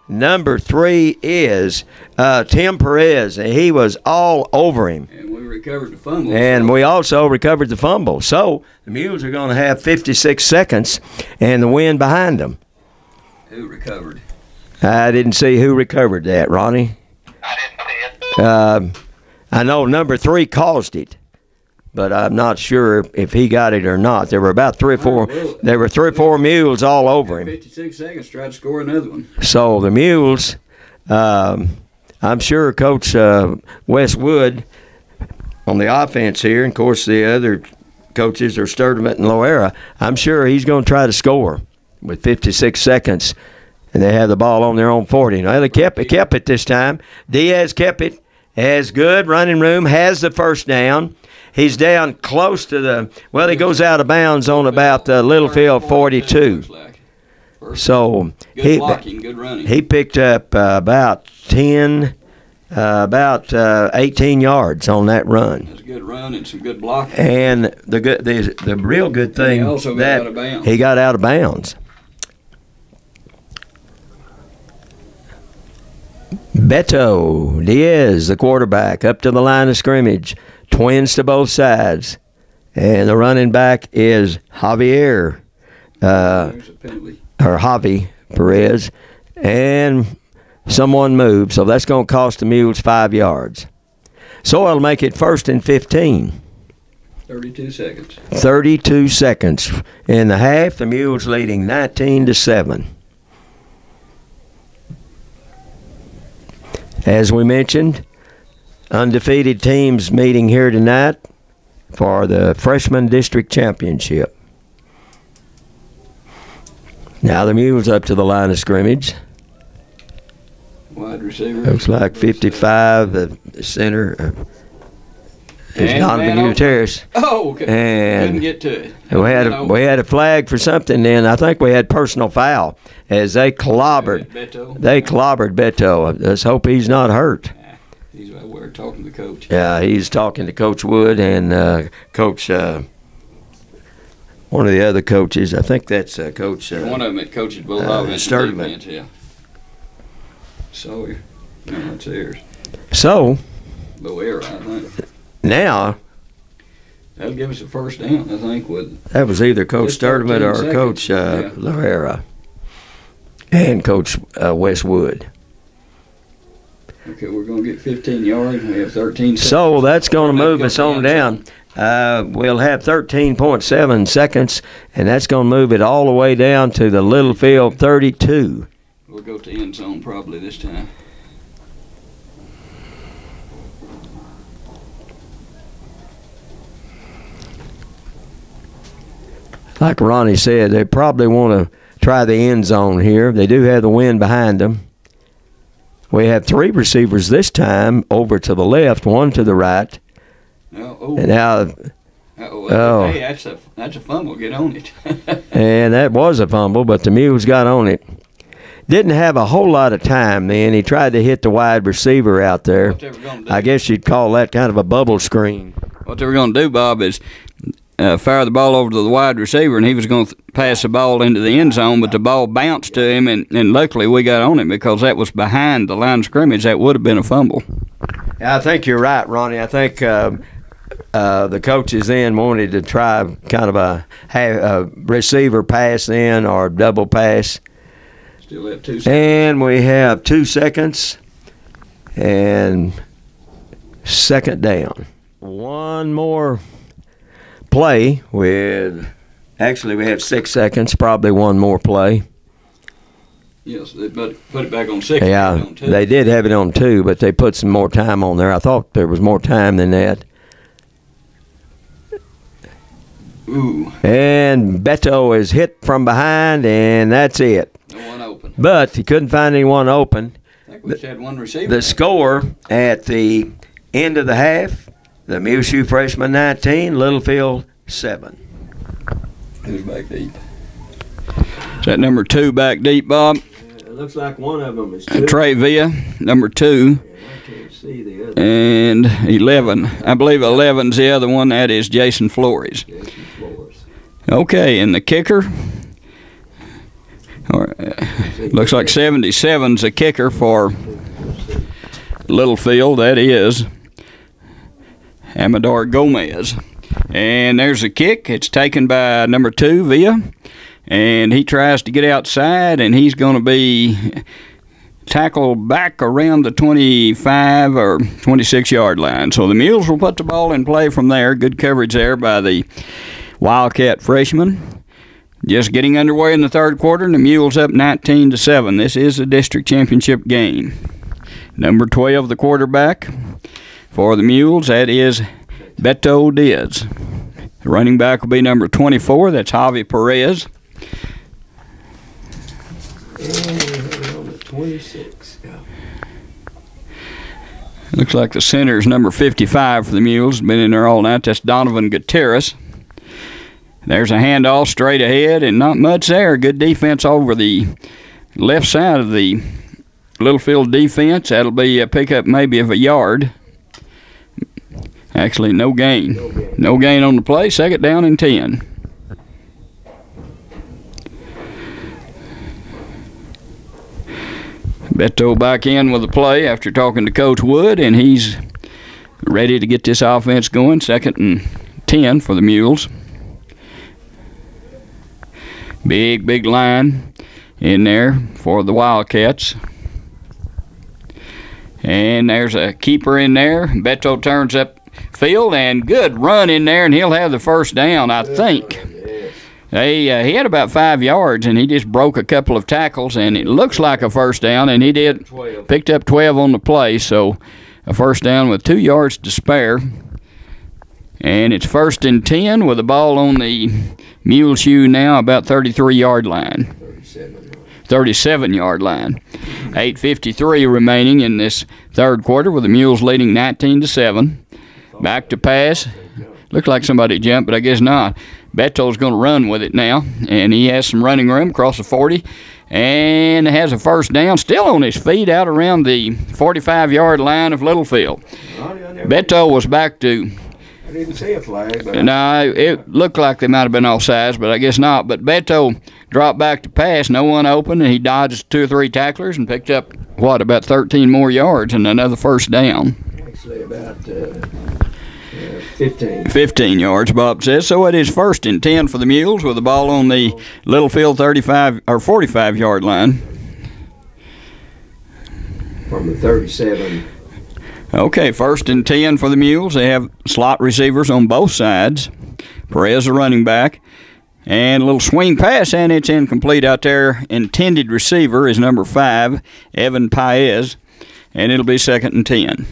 Number 3 is Tim Perez. And he was all over him. And we recovered the fumble. And we also recovered the fumble. So the Mules are going to have 56 seconds and the wind behind them. Who recovered? I didn't see who recovered that, Ronnie. I didn't see it. I know number 3 caused it, but I'm not sure if he got it or not. There were about 3 or 4. There were 3 or 4 Mules all over him. 56 seconds, tried to score another one. So the Mules, I'm sure Coach Wes Wood on the offense here, and of course the other coaches are Sturdivant and Loera. I'm sure he's going to try to score with 56 seconds, and they have the ball on their own 40. Now they kept it this time. Diaz kept it. Has good running room, has the first down. He's down close to he goes out of bounds on about the Littlefield 42. So good blocking, good running. He picked up about 18 yards on that run. That's a good run and some good blocking. And the real good thing he also got out of bounds. He got out of bounds. Beto Diaz, the quarterback, up to the line of scrimmage. Twins to both sides. And the running back is Javier. There's a penalty. Or Javi Perez. And someone moved, so that's going to cost the Mules 5 yards. So it'll make it 1st and 15. 32 seconds. 32 seconds. In the half, the Mules leading 19-7. As we mentioned, undefeated teams meeting here tonight for the Freshman District Championship. Now the Mules up to the line of scrimmage. Wide receiver. Looks like 55, the center is Donovan Gutierrez. Oh, okay. And couldn't get to it. We had a flag for something, and I think we had personal foul as they clobbered. Beto. They clobbered Beto. Let's hope he's not hurt. He's right there talking to Coach. Yeah, he's talking to Coach Wood and Coach. One of the other coaches. I think that's Coach. One of them that coaches both offense and defense. Yeah. Sawyer. No, that's theirs. So. Loera, I think. Now. That'll give us a first down, I think. That was either Coach Sturdivant or seconds. Coach Loera. And Coach Westwood. Okay, we're going to get 15 yards. We have 13 seconds. So that's going to move us on down. We'll have 13.7 seconds, and that's going to move it all the way down to the Littlefield 32. We'll go to end zone probably this time. Like Ronnie said, they probably want to try the end zone here. They do have the wind behind them. We have 3 receivers this time over to the left, 1 to the right. And now, hey, that's a fumble. Get on it. And that was a fumble, but the Mules got on it. Didn't have a whole lot of time then. He tried to hit the wide receiver out there. I guess you'd call that kind of a bubble screen. What they were going to do, Bob, is fire the ball over to the wide receiver, and he was going to pass the ball into the end zone, but the ball bounced to him, and luckily we got on it because that was behind the line of scrimmage. That would have been a fumble. I think you're right, Ronnie. I think the coaches then wanted to try kind of a receiver pass in or double pass. Still have 2 seconds. And we have 2 seconds and second down. One more play with, actually we have 6 seconds, probably one more play. Yes, they put it back on 6. Yeah, they did have it on 2, but they put some more time on there. I thought there was more time than that. Ooh. And Beto is hit from behind, and that's it. No one open. But he couldn't find anyone open. I think we just had one receiver. The score at the end of the half, the Muleshoe Freshman 19, Littlefield 7. Who's back deep? Is that number 2 back deep, Bob? It looks like one of them is 2. Trey Villa, number 2. I can't see the other. And 11. I believe 11's the other one. That is Jason Flores. Okay, and the kicker. Looks like 77's a kicker for Littlefield. That is Amador Gomez. And there's a kick. It's taken by number 2, Villa. And he tries to get outside, and he's going to be tackled back around the 25 or 26-yard line. So the Mules will put the ball in play from there. Good coverage there by the Wildcat freshman. Just getting underway in the third quarter, and the Mules up 19-7. This is a district championship game. Number 12, the quarterback for the Mules, that is Beto Diaz. The running back will be number 24, that's Javi Perez. And 26. Looks like the center is number 55 for the Mules. Been in there all night. That's Donovan Gutierrez. There's a handoff straight ahead, and not much there. Good defense over the left side of the Littlefield defense. That'll be a pickup maybe of a yard. Actually, no gain. No gain on the play. Second down and 10. Beto back in with the play after talking to Coach Wood, and he's ready to get this offense going. Second and 10 for the Mules. Big line in there for the Wildcats. And there's a keeper in there. Beto turns up field, and good run in there, and he'll have the first down, I think. He had about 5 yards, and he just broke a couple of tackles, and it looks like a first down, and he did. Picked up 12 on the play, so a first down with 2 yards to spare. And it's first and 10 with the ball on the Muleshoe now, about 33-yard line. 37-yard line. 8:53 remaining in this third quarter with the Mules leading 19-7. Back to pass. Looked like somebody jumped, but I guess not. Beto's going to run with it now, and he has some running room across the 40, and has a first down, still on his feet out around the 45-yard line of Littlefield. Beto was back to... I didn't see a flag. But no, it looked like they might have been offsides, but I guess not. But Beto dropped back to pass, no one open, and he dodged 2 or 3 tacklers and picked up, about 13 more yards and another first down. Actually, about 15. 15 yards, Bob says. So it is first and 10 for the Mules with the ball on the Littlefield 35 or 45-yard line. From the 37. Okay, first and 10 for the Mules. They have slot receivers on both sides. Perez, the running back. And a little swing pass, and it's incomplete out there. Intended receiver is number 5, Evan Paez. And it'll be second and 10.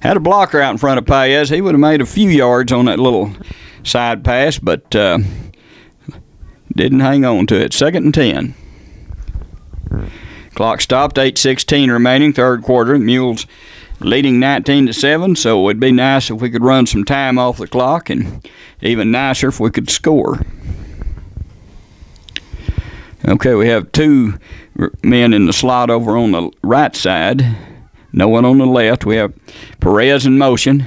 Had a blocker out in front of Paez. He would have made a few yards on that little side pass, but didn't hang on to it. Second and 10. Clock stopped, 8:16 remaining, third quarter. Mules leading 19-7, so it'd be nice if we could run some time off the clock, and even nicer if we could score. Okay, we have 2 men in the slot over on the right side. No one on the left. We have Perez in motion.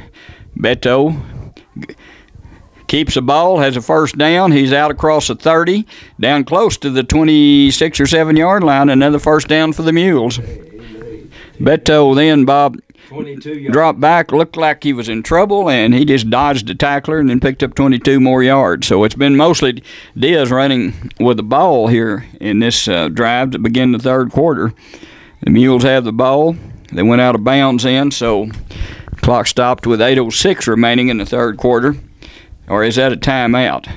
Beto keeps the ball, has a first down. He's out across the 30, down close to the 26 or 7-yard line. Another first down for the Mules. Beto then, Bob, dropped back, looked like he was in trouble, and he just dodged the tackler and then picked up 22 more yards. So it's been mostly Diaz running with the ball here in this drive to begin the third quarter. The Mules have the ball. They went out of bounds in, so clock stopped with 8:06 remaining in the third quarter. Or is that a timeout?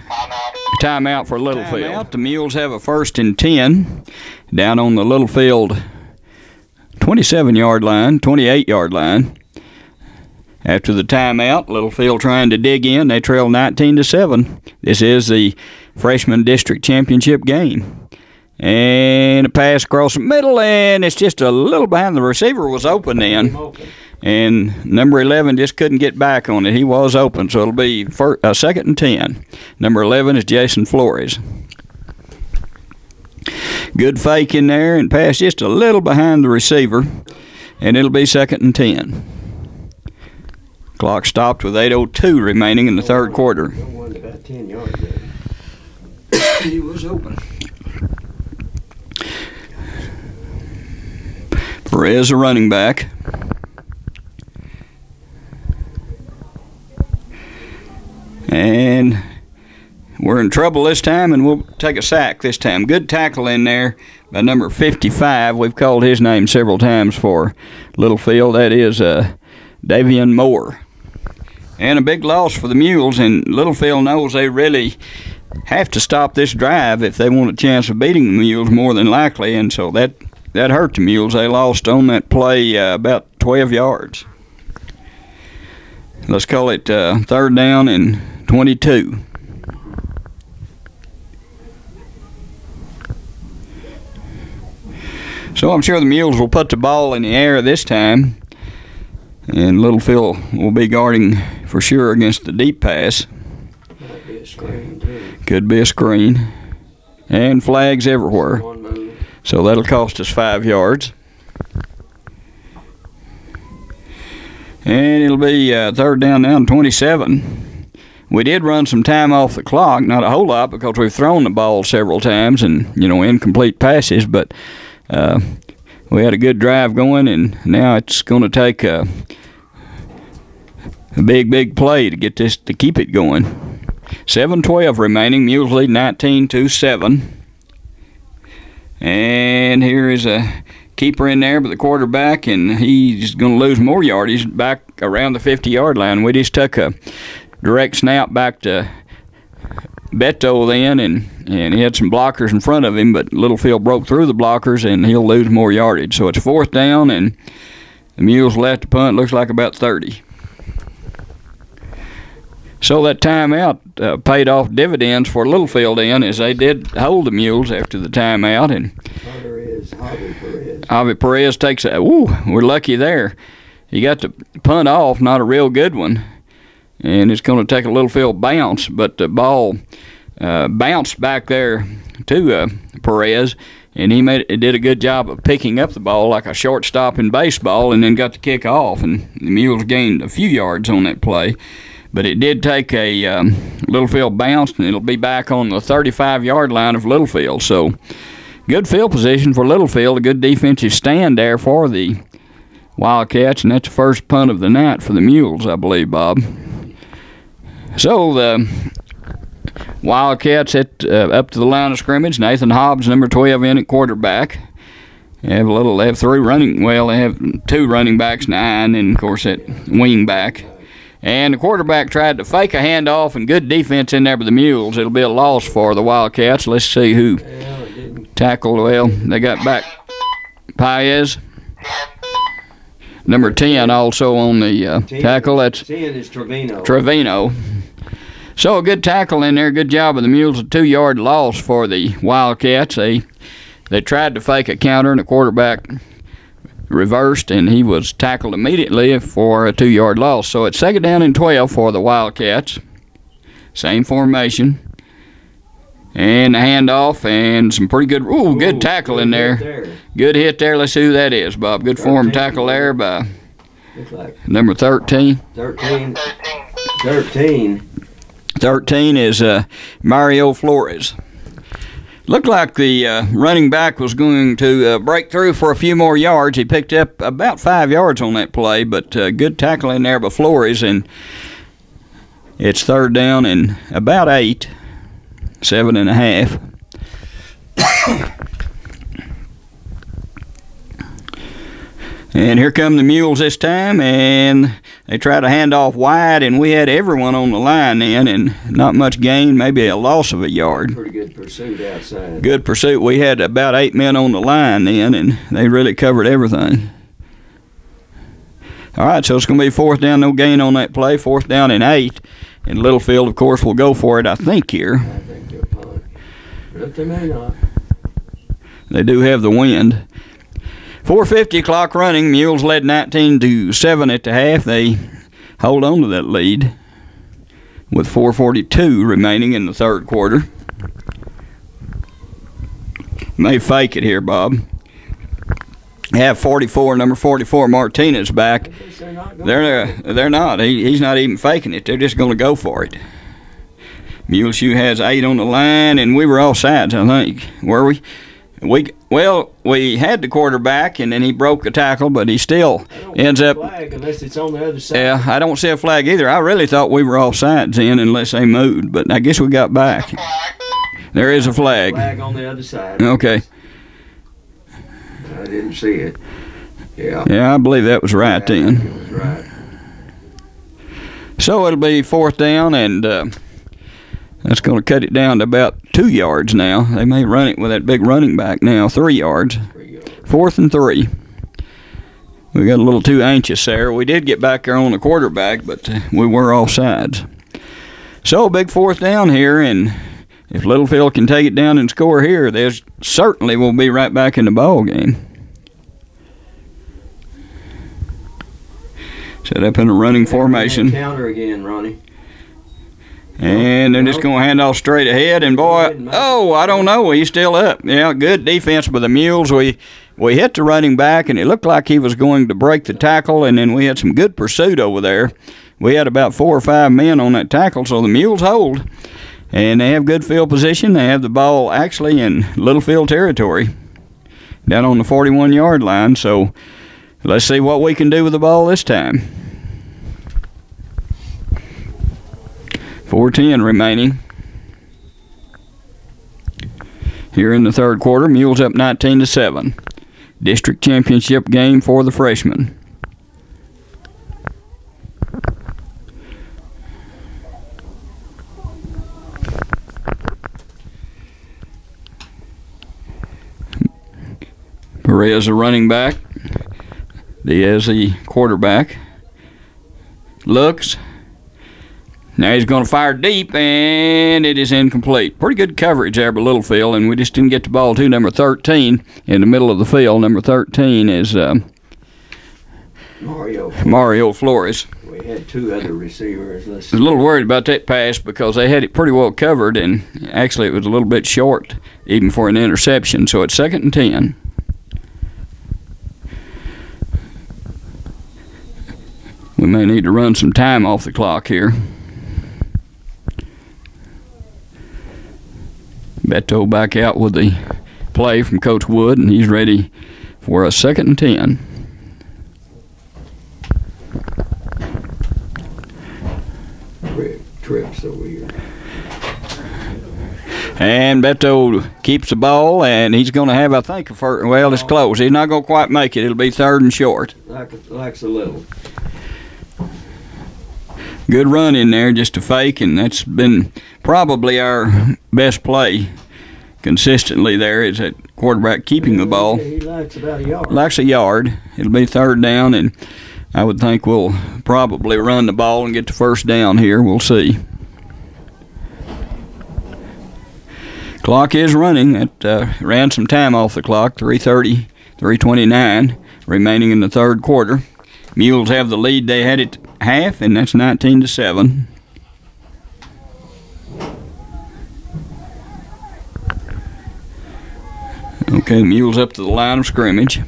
Timeout for Littlefield. The Mules have a 1st and 10 down on the Littlefield 27-yard line, 28-yard line. After the timeout, Littlefield trying to dig in. They trail 19-7. This is the Freshman District Championship game. And a pass across the middle, and it's just a little behind. The receiver was open then, and number 11 just couldn't get back on it. He was open, so it'll be 2nd and 10. Number 11 is Jason Flores. Good fake in there, and pass just a little behind the receiver, and it'll be 2nd and 10. Clock stopped with 8:02 remaining in the third quarter. He was open. Perez, a running back. And we're in trouble this time, and we'll take a sack this time. Good tackle in there by number 55. We've called his name several times for Littlefield. That is Davian Moore. And a big loss for the Mules, and Littlefield knows they really have to stop this drive if they want a chance of beating the Mules more than likely, and so that hurt the Mules. They lost on that play about 12 yards. Let's call it 3rd down and 22. So I'm sure the Mules will put the ball in the air this time, and Littlefield will be guarding for sure against the deep pass. Might be a screen too. Could be a screen. And flags everywhere. So that'll cost us 5 yards. And it'll be 3rd down now and 27. We did run some time off the clock, not a whole lot because we've thrown the ball several times and, incomplete passes, but we had a good drive going, and now it's going to take a big play to get this, to keep it going. 7:12 remaining. Mules lead 19-7. And here is a keeper in there, but the quarterback, and he's going to lose more yardage back around the 50-yard line. We just took a direct snap back to Beto then, and he had some blockers in front of him, but Littlefield broke through the blockers, and he'll lose more yardage. So it's 4th down, and the Mules left the punt, looks like about 30. So that timeout paid off dividends for Littlefield in, as they did hold the Mules after the timeout. And Javi Perez takes a, we're lucky there. He got the punt off, not a real good one. And it's going to take a Littlefield bounce, but the ball bounced back there to Perez, and he did a good job of picking up the ball like a shortstop in baseball, and then got the kick off, and the Mules gained a few yards on that play. But it did take a Littlefield bounce, and it'll be back on the 35-yard line of Littlefield. So good field position for Littlefield, a good defensive stand there for the Wildcats, and that's the first punt of the night for the Mules, I believe, Bob. So the Wildcats up to the line of scrimmage. Nathan Hobbs, number 12, in at quarterback. They have 2 running backs, 9, and of course that wing back. And the quarterback tried to fake a handoff, and good defense in there by the Mules. It'll be a loss for the Wildcats. Let's see who tackled. Well, they got back Paez. Number 10 also on the tackle. That's 10 is Trevino. So a good tackle in there. Good job of the Mules. A 2-yard loss for the Wildcats. They tried to fake a counter, and the quarterback reversed, and he was tackled immediately for a 2-yard loss. So it's 2nd down and 12 for the Wildcats. Same formation. And the handoff, and some pretty good, good tackle in there. Good hit there. Let's see who that is, Bob. Good form tackle there by number 13. 13 is Mario Flores. Looked like the running back was going to break through for a few more yards. He picked up about 5 yards on that play, but good tackle in there by Flores, and it's 3rd down and about 8, 7.5. And here come the Mules this time, and they try to hand off wide, and we had everyone on the line then, and not much gain, maybe a loss of a yard. Pretty good pursuit outside. Good pursuit. We had about 8 men on the line then, and they really covered everything. All right, so it's going to be 4th down, no gain on that play, 4th down and 8. And Littlefield, of course, will go for it, I think, here. I think they'll punt. But they may not. They do have the wind. 4:50 clock running. Mules led 19-7 at the half. They hold on to that lead with 4:42 remaining in the 3rd quarter. May fake it here, Bob. Have 44, number 44, Martinez back. They're not. He's not even faking it. They're just going to go for it. Muleshoe has 8 on the line, and we were all sides, I think. Were we? We had the quarterback, and then he broke the tackle, but he still ends up. Flag unless it's on the other side. Yeah, I don't see a flag either. I really thought we were all sides in unless they moved, but I guess we got back. There is a flag. Flag on the other side. Okay. I didn't see it. Yeah. Yeah, I believe that was right then. It was right. So it'll be 4th down, and that's going to cut it down to about 2 yards now. They may run it with that big running back now, 3 yards. 4th and 3. We got a little too anxious there. We did get back there on the quarterback, but we were off sides. So big 4th down here, and if Littlefield can take it down and score here, they certainly will be right back in the ball game. Set up in a running formation. Counter again, Ronnie. And they're just going to hand off straight ahead, and boy, oh, I don't know, he's still up. Yeah, good defense by the Mules. We hit the running back, and it looked like he was going to break the tackle, and then we had some good pursuit over there. We had about 4 or 5 men on that tackle, so the Mules hold. And they have good field position. They have the ball actually in Littlefield territory, down on the 41-yard line. So let's see what we can do with the ball this time. 4:10 remaining. Here in the 3rd quarter, Mules up 19-7. District championship game for the freshmen. Perez a running back. Diaz the quarterback. Looks. Now he's going to fire deep, and it is incomplete. Pretty good coverage there by Littlefield, and we just didn't get the ball to number 13 in the middle of the field. Number 13 is Mario Flores. We had 2 other receivers. I was a little worried about that pass because they had it pretty well covered, and actually it was a little bit short, even for an interception. So it's 2nd and 10. We may need to run some time off the clock here. Beto back out with the play from Coach Wood, and he's ready for a 2nd and 10. Trips over here. And Beto keeps the ball, and he's going to have, I think, a first. Well, it's close. He's not going to quite make it. It'll be 3rd and short. Likes a little. Good run in there, just a fake, and that's been probably our best play consistently there, is that quarterback keeping the ball. He likes about a yard. Likes a yard. It'll be 3rd down, and I would think we'll probably run the ball and get the 1st down here. We'll see. Clock is running. It ran some time off the clock, 3:30, 3:29 remaining in the 3rd quarter. Mules have the lead. They had it half, and that's 19-7. Okay, Mules up to the line of scrimmage.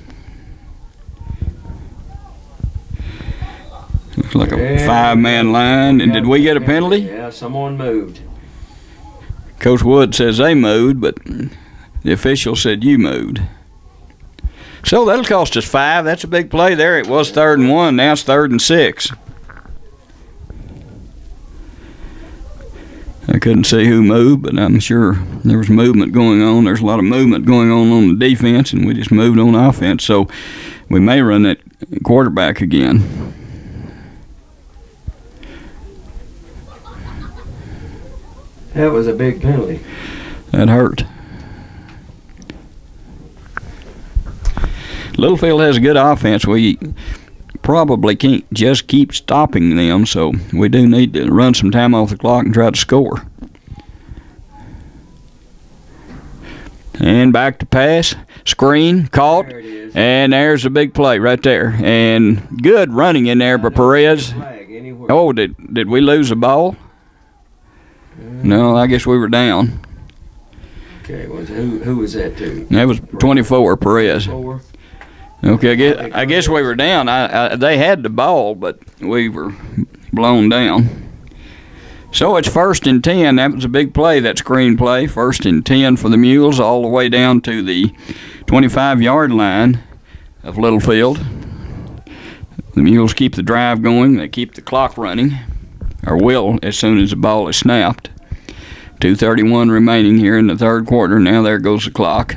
Looks like a 5-man line. And did we get a penalty? Yeah, someone moved. Coach Wood says they moved, but The official said you moved. So that'll cost us 5. That's a big play there. It was 3rd and 1. Now it's 3rd and 6. I couldn't see who moved, but I'm sure there was movement going on. There's a lot of movement going on the defense, and we just moved on offense. So we may run that quarterback again. That was a big penalty. That hurt. Littlefield has a good offense. We probably can't just keep stopping them, so we do need to run some time off the clock and try to score. And back to pass, screen, caught, and there's a big play right there. And good running in there by Perez. Oh, did we lose the ball? No, I guess we were down. Okay, who was that to? That was 24, Perez. 24? Okay, I guess we were down. They had the ball, but we were blown down. So it's 1st and 10. That was a big play, that screen play. 1st and 10 for the Mules, all the way down to the 25-yard line of Littlefield. The Mules keep the drive going. They keep the clock running, or will as soon as the ball is snapped. 2:31 remaining here in the 3rd quarter. Now there goes the clock.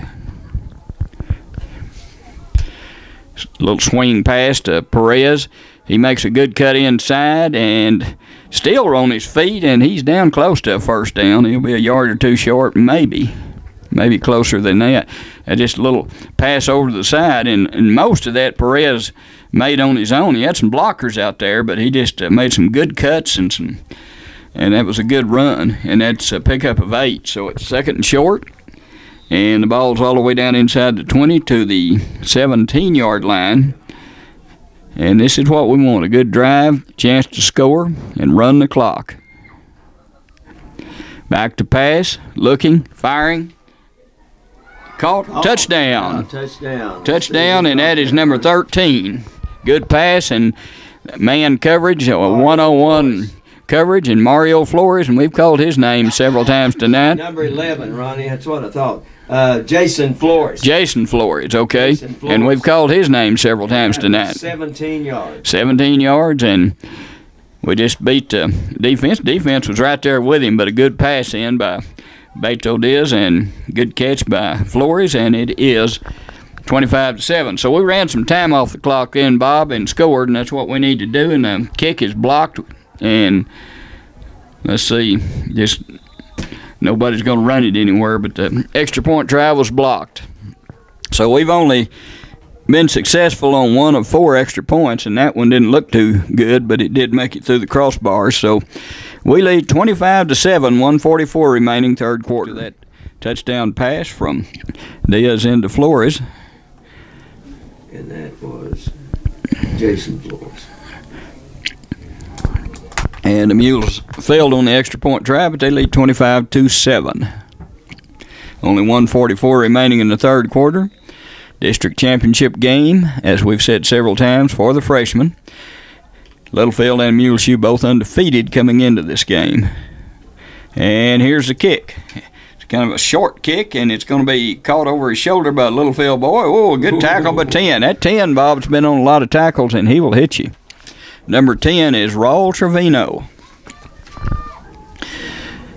A little swing pass to Perez. He makes a good cut inside and still on his feet, and he's down close to a 1st down. He'll be a yard or 2 short, maybe closer than that. Just a little pass over to the side, and most of that Perez made on his own. He had some blockers out there, but he just made some good cuts and that was a good run, and that's a pickup of 8. So it's 2nd and short. And the ball's all the way down inside the 20 to the 17-yard line. And this is what we want, a good drive, chance to score, and run the clock. Back to pass, looking, firing. Caught, touchdown. Touchdown, and that is number 13. Good pass and man coverage, a 101 coverage, and Mario Flores, and we've called his name several times tonight. Number 11, Ronnie, that's what I thought. Jason Flores. Jason Flores, okay. Jason Flores. And we've called his name several times tonight. 17 yards. 17 yards, and we just beat the defense. Defense was right there with him, but a good pass in by Beto Diaz and good catch by Flores, and it is 25-7. So we ran some time off the clock then, Bob, and scored, and that's what we need to do. And the kick is blocked, and let's see, just nobody's going to run it anywhere, but the extra point try was blocked. So we've only been successful on 1 of 4 extra points, and that one didn't look too good, but it did make it through the crossbars. So we lead 25-7, 1:44 remaining, 3rd quarter. That touchdown pass from Diaz into Flores. And that was Jason Flores. And the Mules failed on the extra point try, but they lead 25-7. Only 1:44 remaining in the 3rd quarter. District championship game, as we've said several times, for the freshmen. Littlefield and Muleshoe both undefeated coming into this game. And here's the kick. It's kind of a short kick, and it's going to be caught over his shoulder by a Littlefield boy. Oh, good tackle by 10. That 10, Bob's been on a lot of tackles, and he will hit you. Number 10 is Raul Trevino.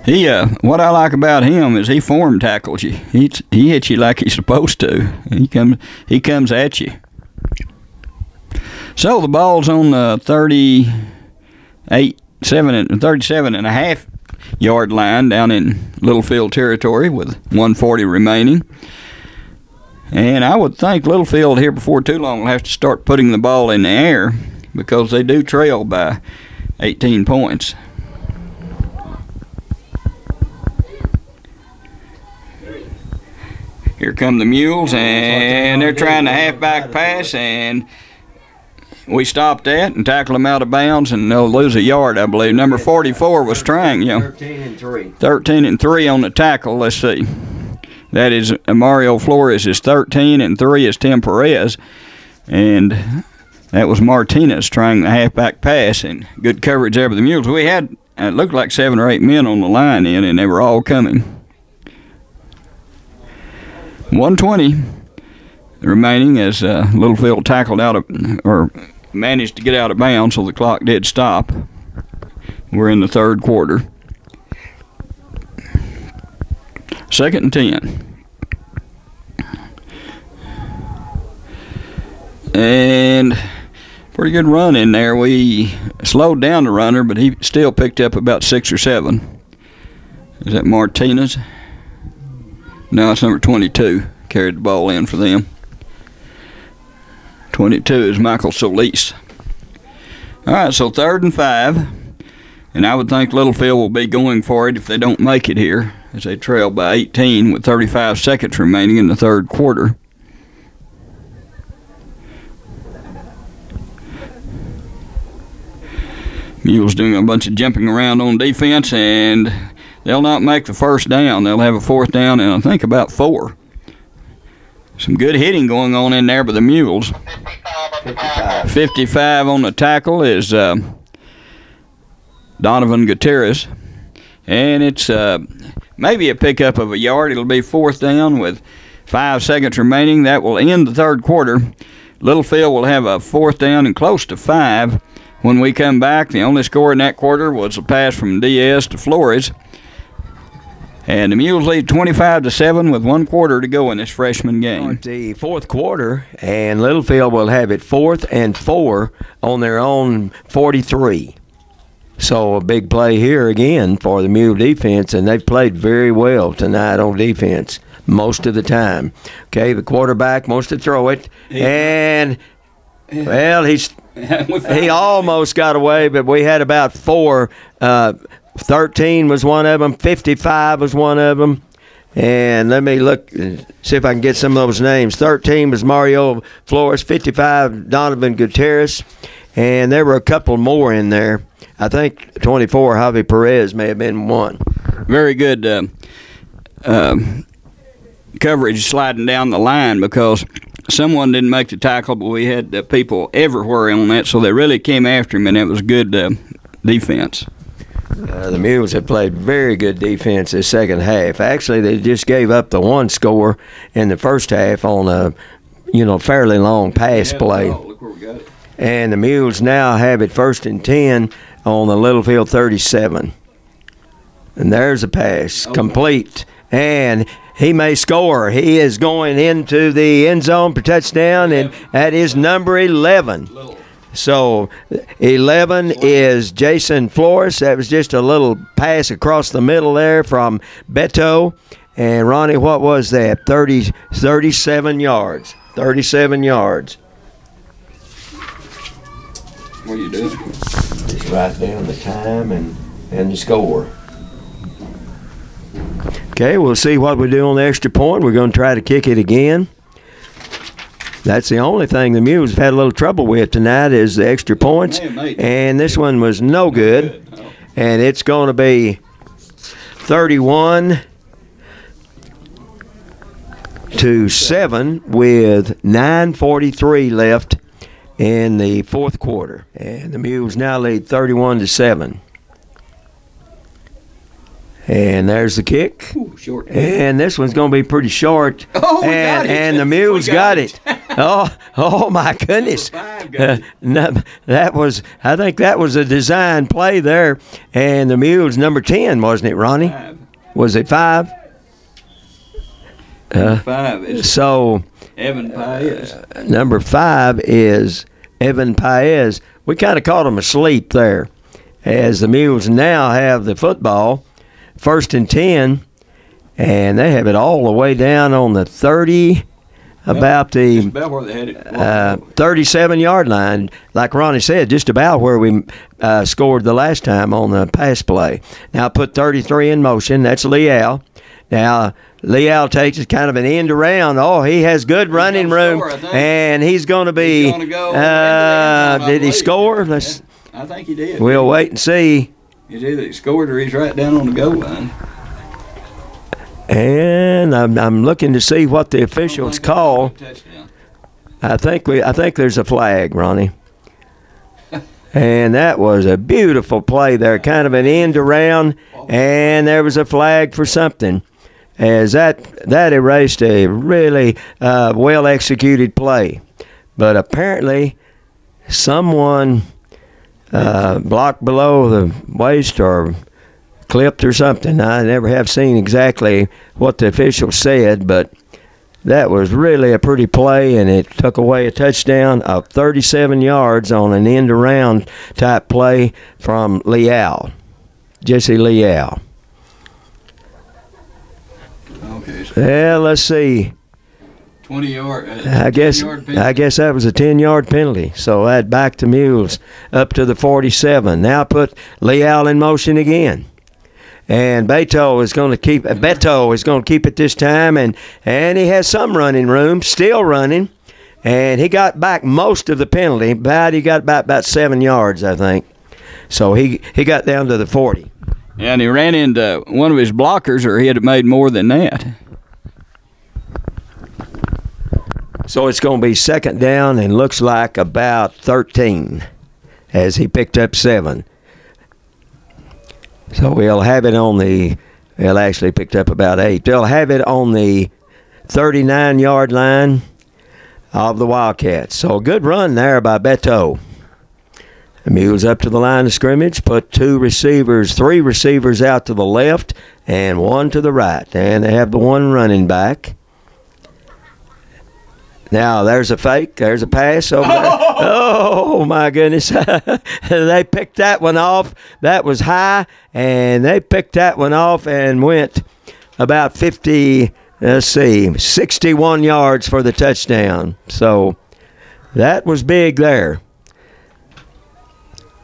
He, what I like about him is he form tackles you. He hits you like he's supposed to. He comes at you. So the ball's on the 37.5 yard line down in Littlefield territory with 1:40 remaining. And I would think Littlefield here before too long will have to start putting the ball in the air, because they do trail by 18 points. Here come the Mules, and they're trying to halfback pass, and we stopped that and tackled them out of bounds, and they'll lose a yard, I believe. Number 44 was trying, 13-3. 13-3 on the tackle. Let's see. That is Mario Flores is 13, and 3 is Tim Perez, and that was Martinez trying the halfback pass, and good coverage there by the Mules. We had, it looked like 7 or 8 men on the line in, and they were all coming. 1:20 remaining as Littlefield tackled out of, or managed to get out of bounds, so the clock did stop. We're in the third quarter. 2nd and 10. And pretty good run in there. We slowed down the runner, but he still picked up about 6 or 7. Is that Martinez? No, it's number 22. Carried the ball in for them. 22 is Michael Solis. All right, so 3rd and 5. And I would think Littlefield will be going for it if they don't make it here, as they trail by 18 with 35 seconds remaining in the third quarter. Mules doing a bunch of jumping around on defense, and they'll not make the first down. They'll have a 4th down and I think about 4. Some good hitting going on in there by the Mules. 55 on the tackle is Donovan Gutierrez. And it's maybe a pickup of a yard. It'll be 4th down with 5 seconds remaining. That will end the third quarter. Littlefield will have a 4th down and close to 5. When we come back, the only score in that quarter was a pass from Diaz to Flores. And the Mules lead 25-7 with 1 quarter to go in this freshman game. The fourth quarter, and Littlefield will have it 4th and 4 on their own 43. So a big play here again for the Mule defense, and they've played very well tonight on defense most of the time. Okay, the quarterback wants to throw it, and, well, he almost got away, but we had about 4. 13 was one of them. 55 was one of them. And let me look, see if I can get some of those names. 13 was Mario Flores. 55, Donovan Gutierrez. And there were a couple more in there. I think 24, Javi Perez may have been one. Very good coverage sliding down the line, because someone didn't make the tackle, but we had people everywhere on that, so they really came after him, and it was good defense. The Mules have played very good defense this second half. Actually, they just gave up the 1 score in the first half on a fairly long pass play. Look where we got it. And the Mules now have it 1st and 10 on the Littlefield 37. And there's a pass, complete. And he may score. He is going into the end zone for touchdown, and that is number 11. So 11 is Jason Flores. That was just a little pass across the middle there from Beto. And Ronnie, what was that? 37 yards. 37 yards. What are you doing? Just write down the time and the score. Okay, we'll see what we do on the extra point. We're going to try to kick it again. That's the only thing the Mules have had a little trouble with tonight is the extra points. And this one was no good. And it's going to be 31-7 with 9:43 left in the fourth quarter. And the Mules now lead 31-7. And there's the kick. Ooh, short. And this one's going to be pretty short. Oh, and the Mules got it. Oh my goodness. That was, I think that was a design play there. And the Mules, number 10, wasn't it, Ronnie? 5. Was it 5? 5 is so Evan Paez. Number 5 is Evan Paez. We kind of caught him asleep there, as the Mules now have the football. 1st and 10, and they have it all the way down on the 30, about the 37-yard line. Like Ronnie said, just about where we scored the last time on the pass play. Now put 33 in motion. That's Leal. Now Leal takes it kind of an end around. Oh, he has good running room, and he's going to be. Did he score? I think he did. We'll wait and see. He's either scored or he's right down on the goal line. And I'm looking to see what the officials call. I think there's a flag, Ronnie. And that was a beautiful play there, kind of an end around, and there was a flag for something. as that erased a really well executed play. But apparently someone blocked below the waist or clipped or something. I never have seen exactly what the official said, but that was really a pretty play, and it took away a touchdown of 37 yards on an end-around type play from Leal, Jesse Leal. Okay. So Yeah, let's see. 20-yard. I guess that was a 10-yard penalty. So that backed the Mules up to the 47. Now put Leal in motion again. And Beto is going to keep it this time, and he has some running room, still running, and he got back most of the penalty. He got about 7 yards, I think. So he got down to the 40. Yeah, and he ran into one of his blockers, or he'd have made more than that. So it's going to be second down and looks like about 13 as he picked up 7. So we'll have it on the, well, actually picked up about 8. They'll have it on the 39-yard line of the Wildcats. So a good run there by Beto. The Mules up to the line of scrimmage, put 3 receivers out to the left and 1 to the right. And they have the 1 running back. Now, there's a fake. There's a pass over there. Oh, my goodness. They picked that one off. That was high, and they picked that one off and went about 61 yards for the touchdown. So that was big there.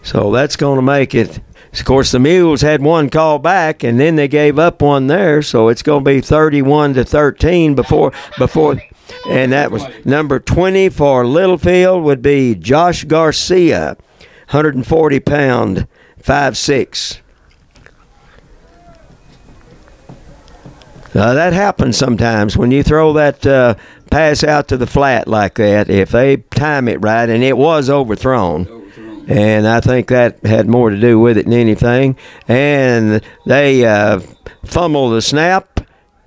So that's going to make it. Of course, the Mules had 1 call back, and then they gave up 1 there, so it's going to be 31-13 before. And that was number 20 for Littlefield would be Josh Garcia, 140-pound, 5'6". That happens sometimes when you throw that pass out to the flat like that. If they time it right, and it was overthrown. And I think that had more to do with it than anything. And they fumbled the snap,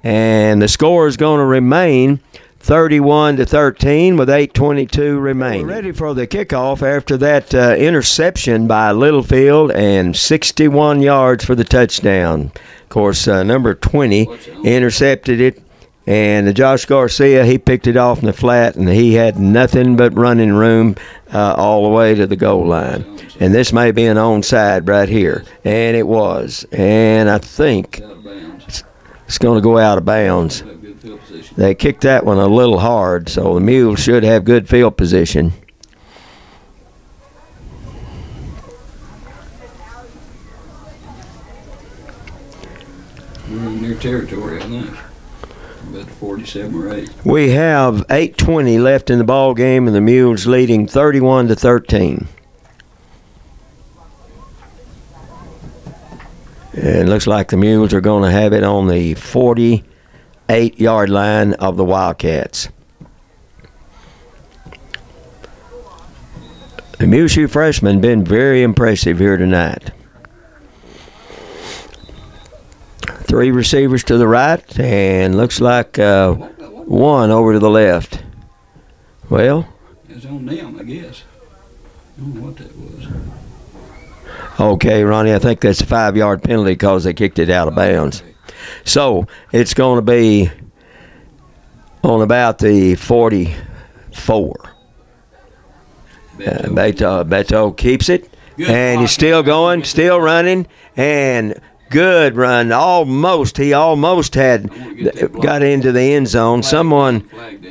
and the score is going to remain 31-13 with 8:22 remaining. We're ready for the kickoff after that interception by Littlefield and 61 yards for the touchdown. Of course, number 20 intercepted it, and Josh Garcia, he picked it off in the flat, and he had nothing but running room all the way to the goal line. And this may be an onside right here, and it was. And I think it's going to go out of bounds. They kicked that one a little hard, so the Mules should have good field position. We're in their territory, I think. About 47 or 8. We have 8:20 left in the ball game, and the Mules leading 31-13. And it looks like the Mules are going to have it on the 48-yard line of the Wildcats. The Muleshoe freshmen been very impressive here tonight. 3 receivers to the right, and looks like 1 over to the left. Well, it's on them, I guess. I don't know what that was. Okay, Ronnie, I think that's a 5-yard penalty because they kicked it out of bounds. So it's going to be on about the 44. Beto keeps it, and he's still going, still running, and good run. He almost had got into the end zone.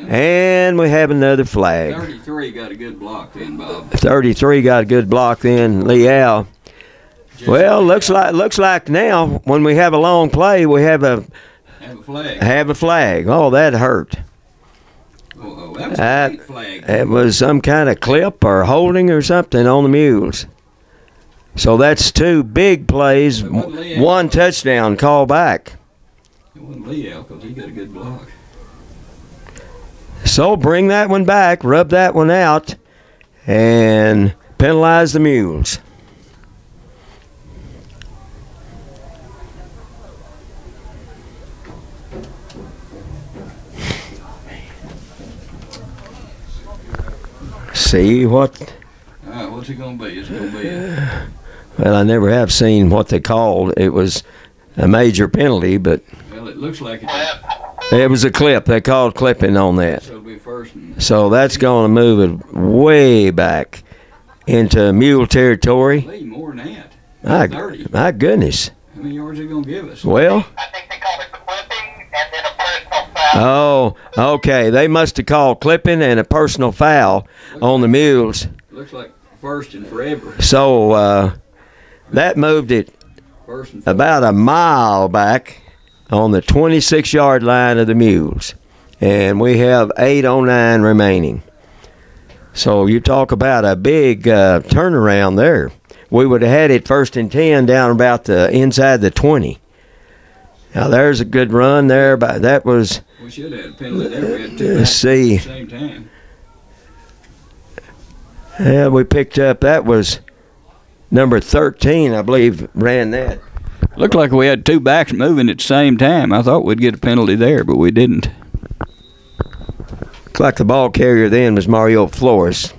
And we have another flag. 33 got a good block then, Bob. 33 got a good block then, Leal. Well, looks like now when we have a long play, we have a flag. Oh, that hurt. That was a late flag. It was some kind of clip or holding or something on the Mules. So that's 2 big plays, 1 touchdown call back. It wasn't Leal because he got a good block. So bring that one back, rub that one out, and penalize the Mules. see what. All right, what's it going to be? It's going to be Well, I never have seen what they called. It was a major penalty, but well, it looks like it was a clip. They called clipping on that. So it'll be first. So that's going to move it way back into mule territory. More than that. 30. My goodness. How many yards are they going to give us? Well. I think they called it clipping and then a personal foul. Oh, okay. They must have called clipping and a personal foul on the mules. Looks like first and forever. So that moved it about a mile back on the 26-yard line of the mules. And we have 8:09 remaining. So you talk about a big turnaround there. We would have had it 1st and 10 down about the inside the 20. Now there's a good run there, but that was. We should have had a penalty there. We had two let's see. at the same time. Yeah, we picked up. That was number 13, I believe, ran that. Looked like we had two backs moving at the same time. I thought we'd get a penalty there, but we didn't. Looked like the ball carrier then was Mario Flores,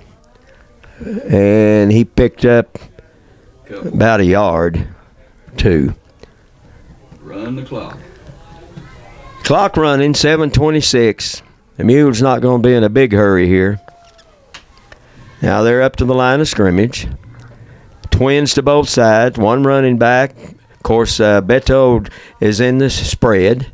and he picked up about a yard, two. Run the clock. Clock running, 7:26. The mule's not going to be in a big hurry here. Now they're up to the line of scrimmage. Twins to both sides, one running back. Of course, Beto is in the spread.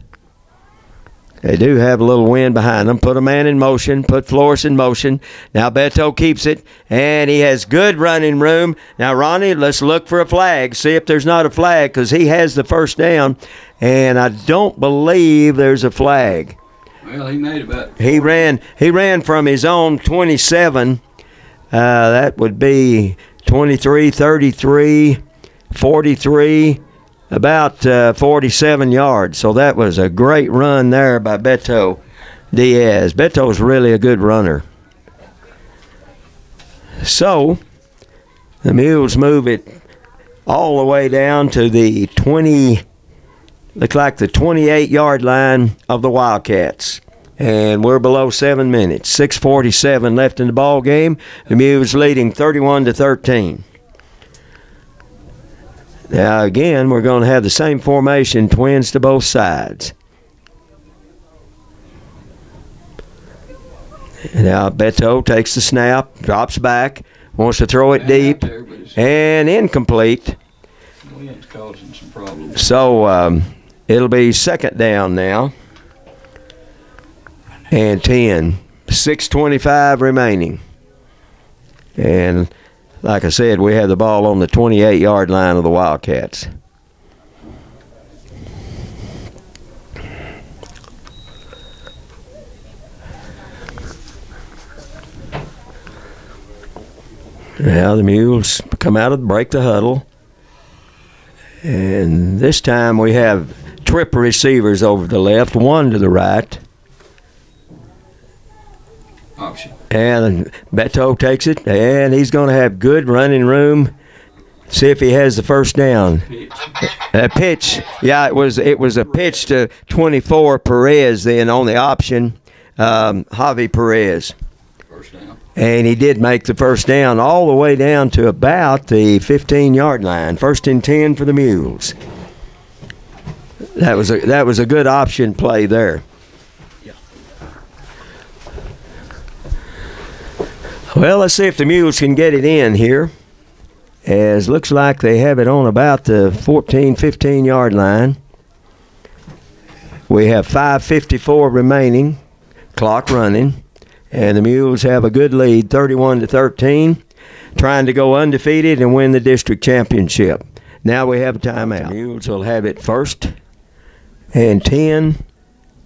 They do have a little wind behind them. Put a man in motion, put Flores in motion. Now Beto keeps it, and he has good running room. Now, Ronnie, let's look for a flag. See if there's not a flag, because he has the first down, and I don't believe there's a flag. Well, he made about. He ran from his own 27. That would be 23, 33, 43. About 47 yards. So that was a great run there by Beto Diaz. Beto's really a good runner. So the mules move it all the way down to the 28-yard line of the Wildcats. And we're below 7 minutes. 6:47 left in the ball game. The mules leading 31-13. Now, again, we're going to have the same formation, twins to both sides. Now, Beto takes the snap, drops back, wants to throw it deep, and incomplete. Wind's causing some problems. So it'll be second down now, and 10. 6:25 remaining. And like I said, we have the ball on the 28-yard line of the Wildcats. Now the mules come out of break the huddle. And this time we have triple receivers over the left, one to the right. Option. And Beto takes it, and he's going to have good running room. See if he has the first down. Pitch. Yeah, it was a pitch to 24 Perez then on the option, Javi Perez. First down. And he did make the first down all the way down to about the 15-yard line. 1st and 10 for the Mules. That was a good option play there. Well, let's see if the Mules can get it in here. As looks like they have it on about the 14, 15-yard line. We have 5:54 remaining, clock running, and the Mules have a good lead, 31-13, trying to go undefeated and win the district championship. Now we have a timeout. The Mules will have it 1st and 10.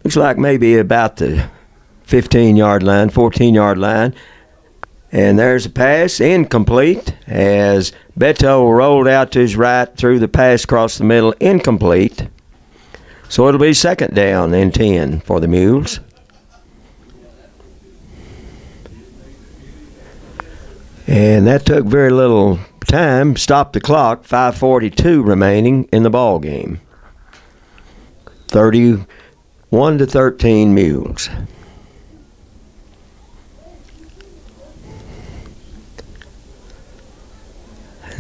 Looks like maybe about the 15-yard line, 14-yard line. And there's a pass, incomplete, as Beto rolled out to his right, threw the pass across the middle, incomplete. So it'll be second down and 10 for the Mules. And that took very little time. Stopped the clock, 5:42 remaining in the ball game. 31-13 Mules.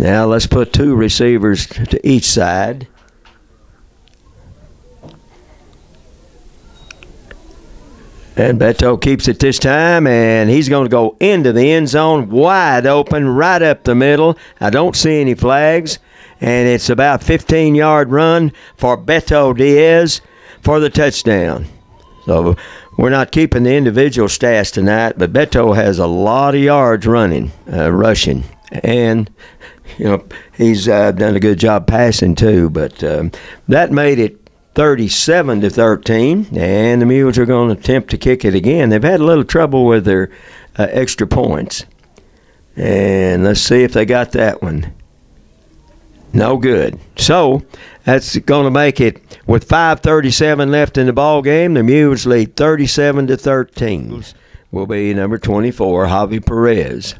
Now let's put 2 receivers to each side. And Beto keeps it this time, and he's going to go into the end zone, wide open, right up the middle. I don't see any flags, and it's about 15-yard run for Beto Diaz for the touchdown. So we're not keeping the individual stats tonight, but Beto has a lot of yards rushing, and he's done a good job passing too. But that made it 37-13, and the Mules are going to attempt to kick it again. They've had a little trouble with their extra points, and let's see if they got that one. No good. So that's going to make it, with 5:37 left in the ball game, the Mules lead 37-13. Will be number 24, Javi Perez.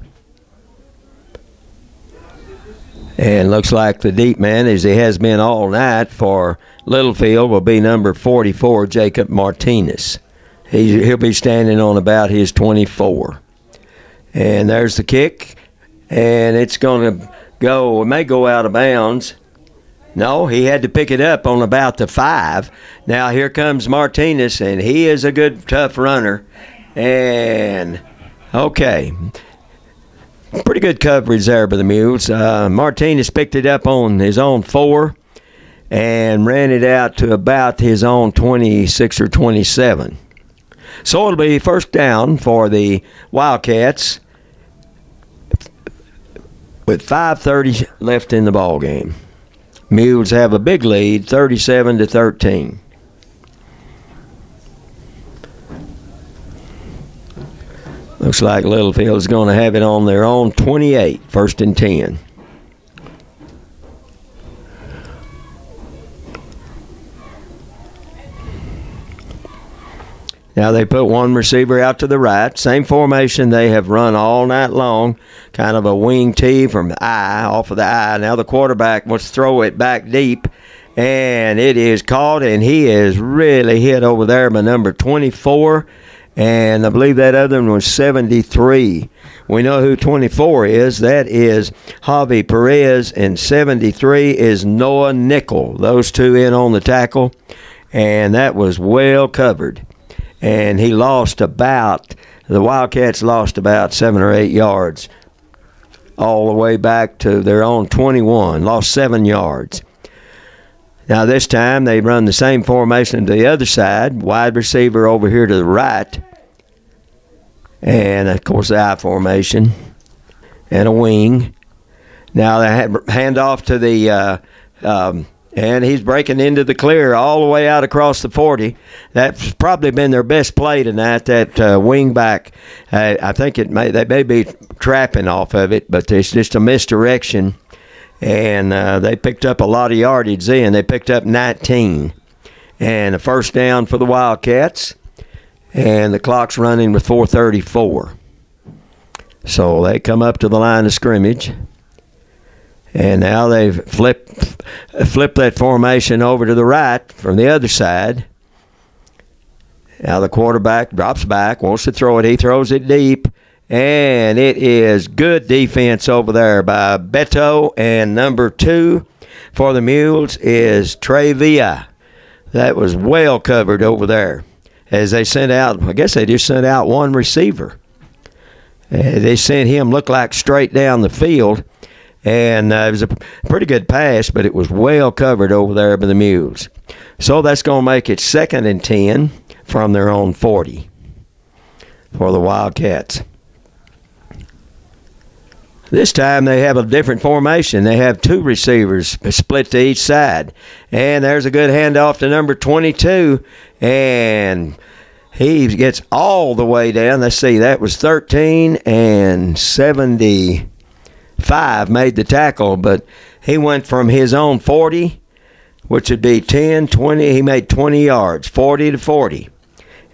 And looks like the deep man, as he has been all night for Littlefield, will be number 44, Jacob Martinez. He'll be standing on about his 24. And there's the kick, and it's going to go, it may go out of bounds. No, he had to pick it up on about the 5. Now here comes Martinez, and he is a good, tough runner. And, okay, pretty good coverage there by the Mules. Martinez picked it up on his own 4 and ran it out to about his own 26 or 27. So it'll be first down for the Wildcats with 5:30 left in the ball game. Mules have a big lead, 37-13. Looks like Littlefield is going to have it on their own 28, 1st and 10. Now they put 1 receiver out to the right. Same formation they have run all night long. Kind of a wing tee from the eye, off of the eye. Now the quarterback wants to throw it back deep. And it is caught, and he is really hit over there by number 24. And I believe that other one was 73. We know who 24 is. That is Javi Perez, and 73 is Noah Nickel. Those 2 in on the tackle, and that was well covered. And the Wildcats lost about 7 or 8 yards all the way back to their own 21, lost 7 yards. Now this time they run the same formation to the other side, wide receiver over here to the right, and of course the I formation and a wing. Now they hand off to the and he's breaking into the clear all the way out across the 40. That's probably been their best play tonight, that wing back. I think they may be trapping off of it, but it's just a misdirection. And they picked up a lot of yardage then. They picked up 19. And a first down for the Wildcats. And the clock's running with 4:34. So they come up to the line of scrimmage. And now they've flipped that formation over to the right from the other side. Now the quarterback drops back, wants to throw it. He throws it deep. And it is good defense over there by Beto. And number 2 for the Mules is Trey Villa. That was well covered over there. As they sent out, I guess they just sent out 1 receiver. They sent him, look like straight down the field. And it was a pretty good pass, but it was well covered over there by the Mules. So that's going to make it 2nd and 10 from their own 40 for the Wildcats. This time they have a different formation. They have 2 receivers split to each side. And there's a good handoff to number 22. And he gets all the way down. Let's see, that was 13 and 75 made the tackle. But he went from his own 40, which would be 10, 20. He made 20 yards, 40 to 40.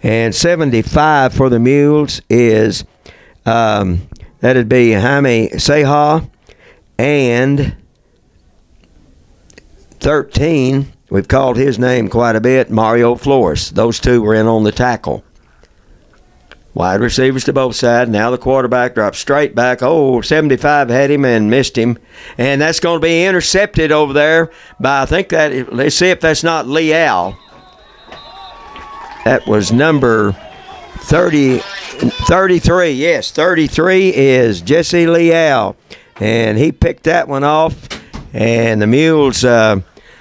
And 75 for the Mules is... that'd be Jaime Seja, and 13, we've called his name quite a bit, Mario Flores. Those 2 were in on the tackle. Wide receivers to both sides. Now the quarterback drops straight back. Oh, 75 had him and missed him. And that's going to be intercepted over there by, I think that, let's see if that's not Leal. That was number 33. Yes, 33 is Jesse Leal. And he picked that one off. And the Mules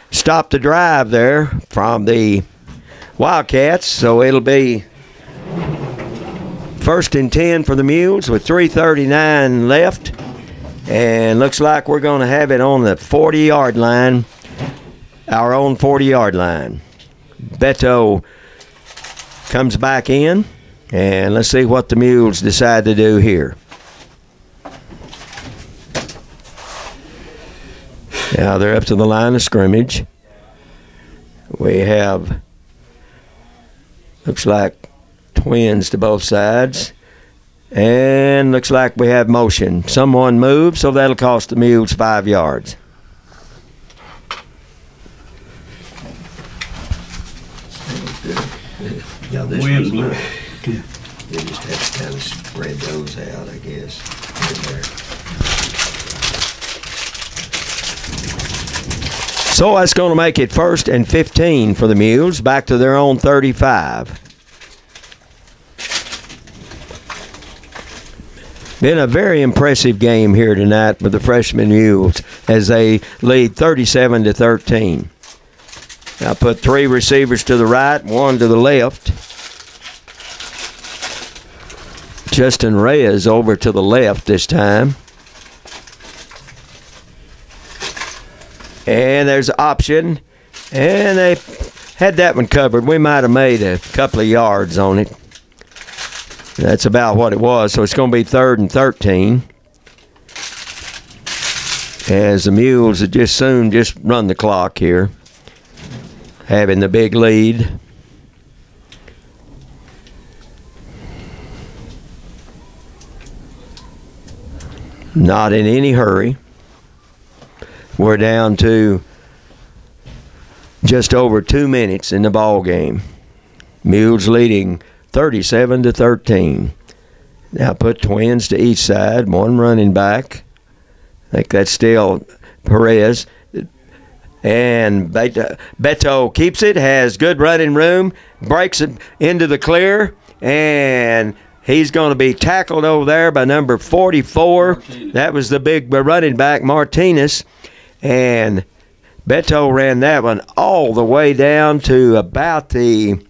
stopped the drive there from the Wildcats. So it'll be 1st and 10 for the Mules with 3:39 left. And looks like we're going to have it on the 40-yard line, our own 40-yard line. Beto comes back in, and let's see what the Mules decide to do here. Now they're up to the line of scrimmage. We have, looks like, twins to both sides. And looks like we have motion. Someone moved, so that'll cost the Mules 5 yards. Yeah, this Wind blew. You just have to kind of spread those out, I guess. Right there. So that's going to make it 1st and 15 for the Mules, back to their own 35. Been a very impressive game here tonight with the Freshman Mules as they lead 37-13. I put 3 receivers to the right, 1 to the left. Justin Reyes over to the left this time. And there's an option. And they had that one covered. We might have made a couple of yards on it. That's about what it was. So it's going to be 3rd and 13. As the Mules have just soon just run the clock here, having the big lead. Not in any hurry. We're down to just over 2 minutes in the ball game. Mules leading 37-13. Now put twins to each side, 1 running back. I think that's still Perez. And Beto keeps it, has good running room, breaks it into the clear, and he's going to be tackled over there by number 44. Martinez. That was the big running back, Martinez. And Beto ran that one all the way down to about the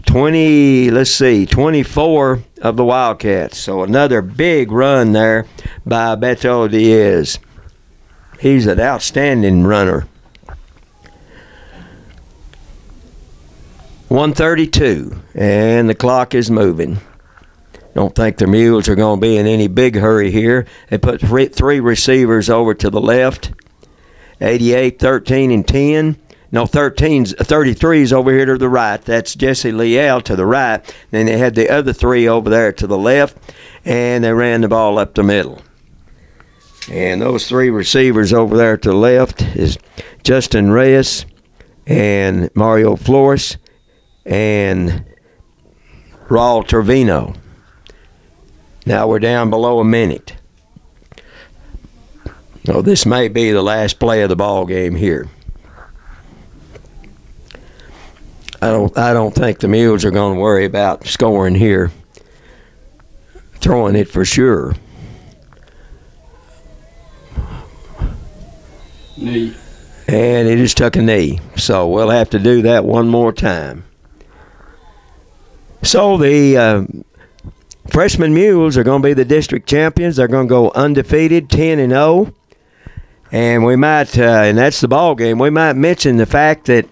24 of the Wildcats. So another big run there by Beto Diaz. He's an outstanding runner. 1:32, and the clock is moving. Don't think the Mules are going to be in any big hurry here. They put 3 receivers over to the left. 88, 13, and 10. No, 33's over here to the right. That's Jesse Leal to the right. Then they had the other 3 over there to the left, and they ran the ball up the middle. And those 3 receivers over there to the left is Justin Reyes and Mario Flores and Raul Trevino. Now we're down below a minute. So this may be the last play of the ball game here. I don't think the Mules are going to worry about scoring here. Throwing it for sure. Knee. And it just took a knee. So we'll have to do that one more time. So the Freshman Mules are going to be the district champions. They're going to go undefeated, 10-0. And we might, and that's the ball game, we might mention the fact that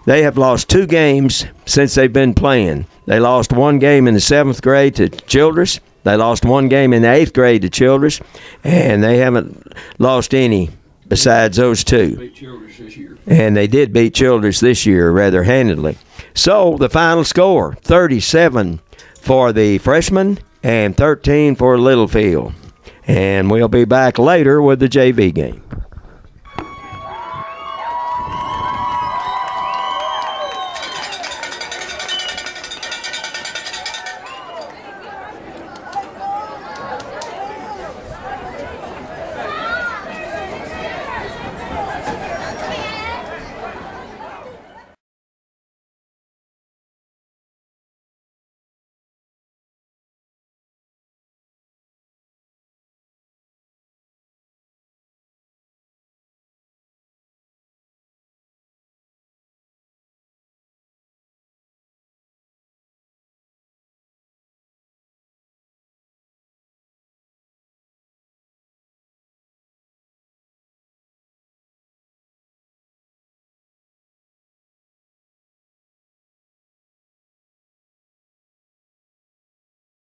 they have lost 2 games since they've been playing. They lost 1 game in the 7th grade to Childress. They lost 1 game in the 8th grade to Childress. And they haven't lost any besides those 2. Beat Childress this year. And they did beat Childress this year rather handily. So the final score, 37 for the freshmen and 13 for Littlefield. And we'll be back later with the JV game.